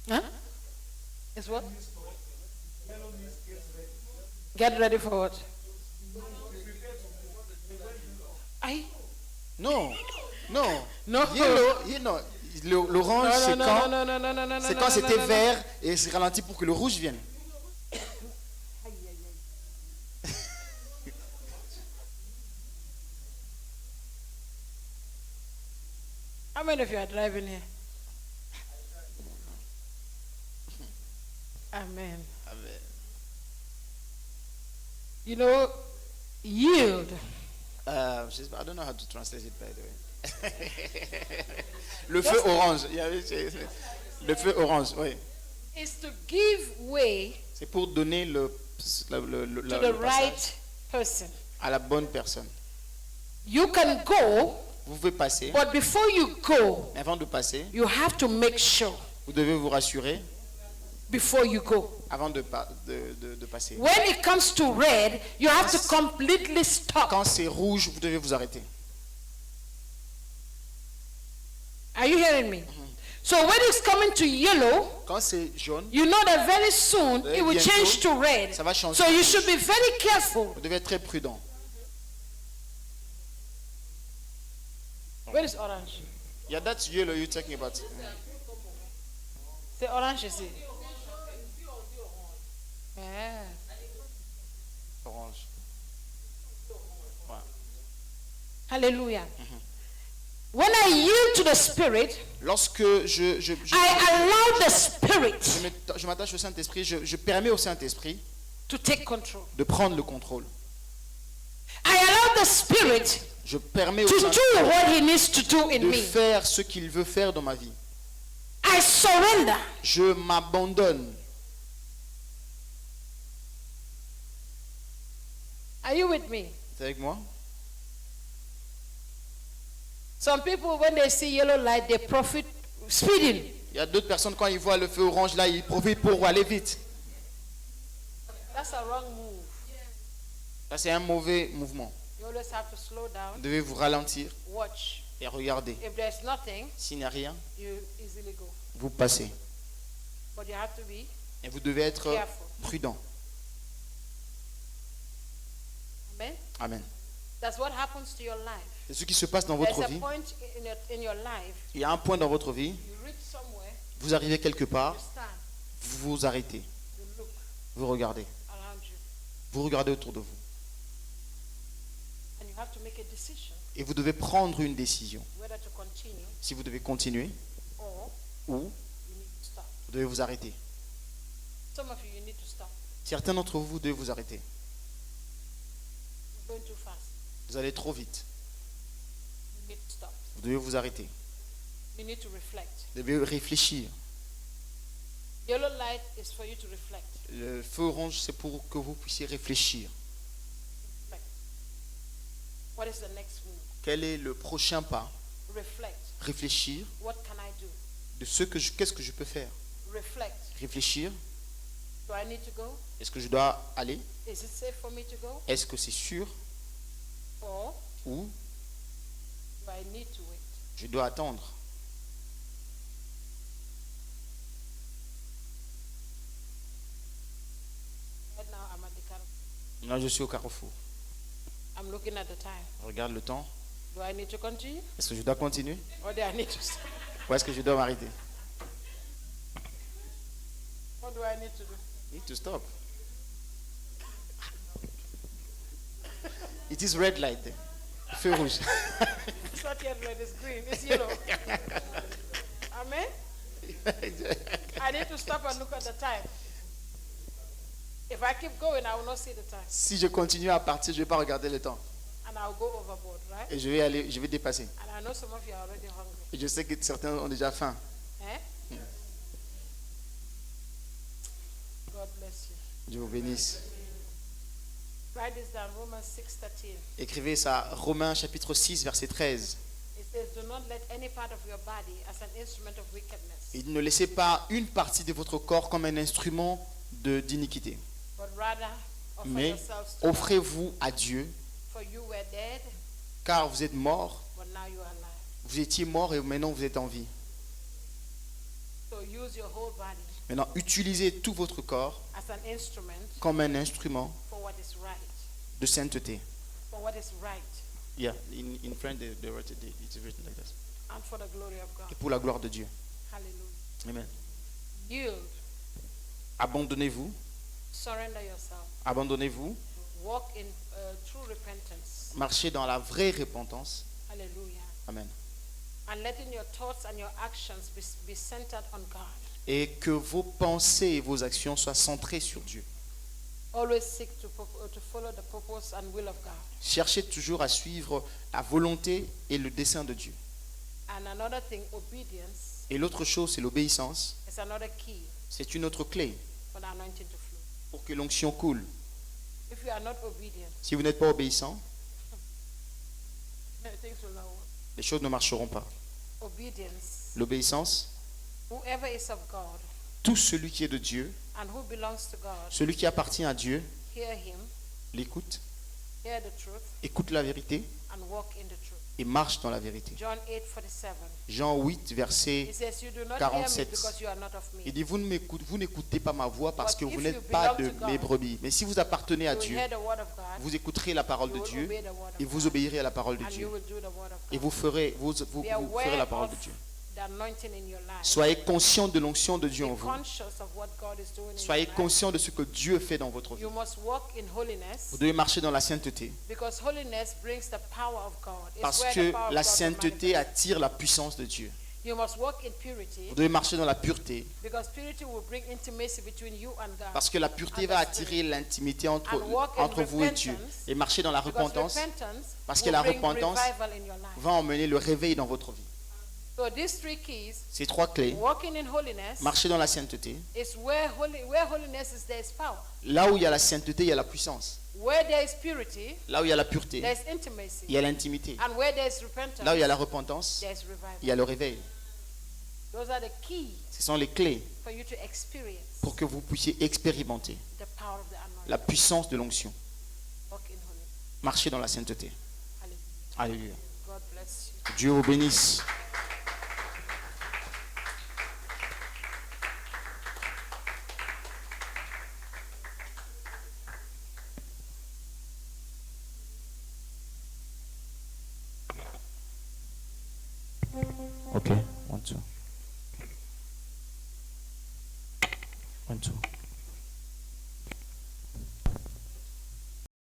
Speaker 1: Huh? It's what? Get ready for what? Aye.
Speaker 2: Non, non,
Speaker 1: No.
Speaker 2: yellow, l'orange c'est quand,
Speaker 1: no,
Speaker 2: c'est quand c'était vert et c'est ralenti pour que le rouge vienne.
Speaker 1: How many of you are driving here? Amen. You know, yield.
Speaker 2: I don't know how to translate it by the way. Le feu orange. Le feu orange, oui.
Speaker 1: Is to give way
Speaker 2: C'est pour donner le
Speaker 1: to
Speaker 2: le
Speaker 1: the
Speaker 2: passage
Speaker 1: right person.
Speaker 2: à la bonne personne.
Speaker 1: You can go,
Speaker 2: Vous pouvez passer,
Speaker 1: but before you go,
Speaker 2: mais avant de passer,
Speaker 1: you have to make sure
Speaker 2: vous devez vous rassurer
Speaker 1: before you go.
Speaker 2: avant de passer.
Speaker 1: When it comes to red, you have to completely stop.
Speaker 2: Quand c'est rouge, vous devez vous arrêter.
Speaker 1: Are you hearing me? So when it's coming to yellow,
Speaker 2: Quand c'est jaune,
Speaker 1: you know that very soon it will
Speaker 2: Bientôt,
Speaker 1: change to red.
Speaker 2: ça va changer.
Speaker 1: So you should be very careful.
Speaker 2: Vous devez être très prudent.
Speaker 1: Where is orange?
Speaker 2: Yeah, that's yellow you're talking about.
Speaker 1: Say orange, you see. Yeah.
Speaker 2: Orange. Ouais.
Speaker 1: Hallelujah. When I yield to the Spirit,
Speaker 2: Lorsque
Speaker 1: I allow the Spirit
Speaker 2: je m'attache au Saint-Esprit, je permets au Saint-Esprit
Speaker 1: to take control.
Speaker 2: de prendre le contrôle.
Speaker 1: I allow the Spirit
Speaker 2: Je permets au
Speaker 1: to
Speaker 2: Saint-Esprit
Speaker 1: do what He needs to do in
Speaker 2: de
Speaker 1: me.
Speaker 2: faire ce qu'il veut faire dans ma vie.
Speaker 1: I surrender.
Speaker 2: Je m'abandonne.
Speaker 1: Are you with me?
Speaker 2: T'es avec moi?
Speaker 1: Some people, when they see yellow light, they profit speeding.
Speaker 2: Il y a d'autres personnes, quand ils voient le feu orange, là, ils profitent pour aller vite.
Speaker 1: That's a wrong move.
Speaker 2: Là, c'est un mauvais mouvement.
Speaker 1: You always have to slow down,
Speaker 2: Vous devez vous ralentir
Speaker 1: watch.
Speaker 2: et regarder.
Speaker 1: If there's nothing,
Speaker 2: S'il n'y a rien,
Speaker 1: you easily go.
Speaker 2: vous passez.
Speaker 1: But you have to be
Speaker 2: Et vous devez être
Speaker 1: careful.
Speaker 2: prudent.
Speaker 1: Amen.
Speaker 2: Amen.
Speaker 1: That's what happens to your life.
Speaker 2: C'est ce qui se passe dans
Speaker 1: There's
Speaker 2: votre
Speaker 1: a
Speaker 2: vie.
Speaker 1: point in your life.
Speaker 2: Il y a un point dans votre vie,
Speaker 1: You reach somewhere,
Speaker 2: vous arrivez quelque
Speaker 1: you
Speaker 2: part,
Speaker 1: stand,
Speaker 2: vous vous arrêtez,
Speaker 1: you look
Speaker 2: vous regardez.
Speaker 1: around you,
Speaker 2: Vous regardez autour de vous.
Speaker 1: and you have to make a decision
Speaker 2: Et vous devez prendre une décision.
Speaker 1: whether to continue
Speaker 2: Si vous devez continuer
Speaker 1: or
Speaker 2: ou
Speaker 1: you need to stop.
Speaker 2: vous devez vous arrêter.
Speaker 1: Some of you need to stop.
Speaker 2: Certains d'entre vous, vous devez vous arrêter.
Speaker 1: You're going too fast.
Speaker 2: Vous allez trop vite.
Speaker 1: You need to stop.
Speaker 2: Vous devez vous arrêter.
Speaker 1: You need to reflect.
Speaker 2: Vous devez réfléchir.
Speaker 1: Yellow light is for you to reflect.
Speaker 2: Le feu orange, c'est pour que vous puissiez réfléchir.
Speaker 1: Reflect. What is the next move?
Speaker 2: Quel est le prochain pas?
Speaker 1: Reflect.
Speaker 2: Réfléchir
Speaker 1: What can I do?
Speaker 2: de qu'est-ce que je peux faire?
Speaker 1: Reflect.
Speaker 2: Réfléchir.
Speaker 1: Do I need to go?
Speaker 2: Est-ce que je dois aller?
Speaker 1: Is it safe for me to go?
Speaker 2: Est-ce que c'est sûr?
Speaker 1: Or
Speaker 2: Ou
Speaker 1: do I need to wait?
Speaker 2: je dois attendre?
Speaker 1: Right now I'm at the car.
Speaker 2: Là, je suis au carrefour.
Speaker 1: I'm looking at the time.
Speaker 2: Je regarde le temps.
Speaker 1: Do I need to continue?
Speaker 2: Est-ce que je dois continuer?
Speaker 1: Or do I need to stop?
Speaker 2: Ou est-ce que je dois m'arrêter?
Speaker 1: What do I need to do?
Speaker 2: Need to stop. It is red light. Feu rouge.
Speaker 1: It's not yet red, it's green, it's yellow. Amen? I need to stop and look at the time. If I keep going, I will not see the time.
Speaker 2: Si je continue à partir, je ne vais pas regarder le temps.
Speaker 1: and I'll go overboard, right?
Speaker 2: Et je vais dépasser.
Speaker 1: And I know some of you are already hungry.
Speaker 2: Et je sais que certains ont déjà faim.
Speaker 1: Eh? God bless you.
Speaker 2: Dieu vous bénisse.
Speaker 1: Write this down, Romans 6:13.
Speaker 2: Écrivez ça, Romains chapitre 6, verset 13.
Speaker 1: It says, do not let any part of your body as an instrument of wickedness,
Speaker 2: Et ne laissez pas une partie de votre corps comme un instrument d'iniquité.
Speaker 1: but rather offer
Speaker 2: Mais
Speaker 1: yourselves to God.
Speaker 2: offrez-vous à Dieu,
Speaker 1: For you were dead,
Speaker 2: car vous êtes morts.
Speaker 1: but now you are alive.
Speaker 2: Vous étiez morts et maintenant vous êtes en vie.
Speaker 1: So use your whole body
Speaker 2: Maintenant, utilisez tout votre corps
Speaker 1: as an instrument
Speaker 2: comme un instrument
Speaker 1: for what is right.
Speaker 2: de sainteté.
Speaker 1: For what is right
Speaker 2: Yeah, in French, they wrote it, it's written like this.
Speaker 1: and for the glory of God.
Speaker 2: Et pour la gloire de Dieu.
Speaker 1: Hallelujah.
Speaker 2: Amen.
Speaker 1: Yield.
Speaker 2: Abandonnez-vous.
Speaker 1: Surrender yourself.
Speaker 2: Abandonnez-vous.
Speaker 1: Walk in true repentance.
Speaker 2: Marchez dans la vraie repentance.
Speaker 1: Hallelujah.
Speaker 2: Amen.
Speaker 1: And letting your thoughts and your actions be centered on God.
Speaker 2: Et que vos pensées et vos actions soient centrées sur Dieu.
Speaker 1: Always seek to follow the purpose and will of God.
Speaker 2: Cherchez toujours à suivre la volonté et le dessein de Dieu.
Speaker 1: And another thing, obedience
Speaker 2: Et l'autre chose, c'est l'obéissance.
Speaker 1: is another key
Speaker 2: C'est une autre clé
Speaker 1: for the anointing to flow.
Speaker 2: pour que l'onction coule.
Speaker 1: If you are not obedient,
Speaker 2: Si vous n'êtes pas obéissant,
Speaker 1: things will not work.
Speaker 2: les choses ne marcheront pas.
Speaker 1: Obedience.
Speaker 2: L'obéissance,
Speaker 1: Whoever is of God
Speaker 2: tout celui qui est de Dieu,
Speaker 1: and who belongs to God,
Speaker 2: celui qui appartient à Dieu,
Speaker 1: hear Him,
Speaker 2: l'écoute,
Speaker 1: hear the truth,
Speaker 2: écoute la vérité
Speaker 1: and walk in the truth.
Speaker 2: et marche dans la vérité.
Speaker 1: John 8:47.
Speaker 2: Jean 8,
Speaker 1: He
Speaker 2: verset
Speaker 1: says, "You do not
Speaker 2: 47.
Speaker 1: hear me because you are not of me.
Speaker 2: il dit, vous n'écoutez pas ma voix parce que
Speaker 1: But
Speaker 2: vous
Speaker 1: if
Speaker 2: n'êtes
Speaker 1: you
Speaker 2: pas
Speaker 1: belong
Speaker 2: de
Speaker 1: to
Speaker 2: mes
Speaker 1: God,
Speaker 2: brebis. Mais si vous appartenez à
Speaker 1: You will
Speaker 2: Dieu,
Speaker 1: hear the word of God,
Speaker 2: vous écouterez la parole de
Speaker 1: you will
Speaker 2: Dieu
Speaker 1: obey the word of
Speaker 2: et
Speaker 1: God,
Speaker 2: vous obéirez à la parole de
Speaker 1: and
Speaker 2: Dieu.
Speaker 1: you will do the word of
Speaker 2: Et
Speaker 1: God.
Speaker 2: vous ferez
Speaker 1: Be
Speaker 2: la
Speaker 1: aware
Speaker 2: parole de
Speaker 1: of
Speaker 2: Dieu.
Speaker 1: the anointing in your life.
Speaker 2: Soyez conscient de l'onction de Dieu en
Speaker 1: Be
Speaker 2: vous.
Speaker 1: conscious of what God is doing in
Speaker 2: Soyez
Speaker 1: your life.
Speaker 2: conscient de ce que Dieu fait dans votre vie.
Speaker 1: You must walk in holiness
Speaker 2: Vous devez marcher dans la sainteté
Speaker 1: because holiness brings the power of God. It's
Speaker 2: parce
Speaker 1: where the
Speaker 2: que
Speaker 1: power of
Speaker 2: la
Speaker 1: God will
Speaker 2: sainteté
Speaker 1: manifest.
Speaker 2: attire la puissance de Dieu.
Speaker 1: You must walk in purity
Speaker 2: Vous devez marcher dans la pureté
Speaker 1: because purity will bring intimacy between you and God.
Speaker 2: parce que la pureté va attirer l'intimité entre vous et Dieu. Et marcher dans la
Speaker 1: Because
Speaker 2: repentance
Speaker 1: repentance
Speaker 2: parce que
Speaker 1: will
Speaker 2: la
Speaker 1: bring
Speaker 2: repentance
Speaker 1: revival in your life.
Speaker 2: va emmener le réveil dans votre vie.
Speaker 1: So these three keys,
Speaker 2: Ces trois clés,
Speaker 1: walking in holiness,
Speaker 2: marcher dans la sainteté.
Speaker 1: is where holiness is, there is power.
Speaker 2: Là où il y a la sainteté, il y a la puissance.
Speaker 1: Where there is purity,
Speaker 2: Là où il y a la pureté,
Speaker 1: there is intimacy.
Speaker 2: il y a l'intimité.
Speaker 1: And where there is repentance,
Speaker 2: Là où il y a la repentance,
Speaker 1: there is revival.
Speaker 2: il y a le réveil.
Speaker 1: Those are the keys
Speaker 2: Ce sont les clés
Speaker 1: for you to experience
Speaker 2: pour que vous puissiez expérimenter
Speaker 1: the power of the anointing.
Speaker 2: la puissance de l'onction.
Speaker 1: Walk in holiness.
Speaker 2: Marcher dans la sainteté.
Speaker 1: Hallelujah.
Speaker 2: Alléluia.
Speaker 1: God bless you.
Speaker 2: Dieu vous bénisse. Okay, 1, 2. 1, 2.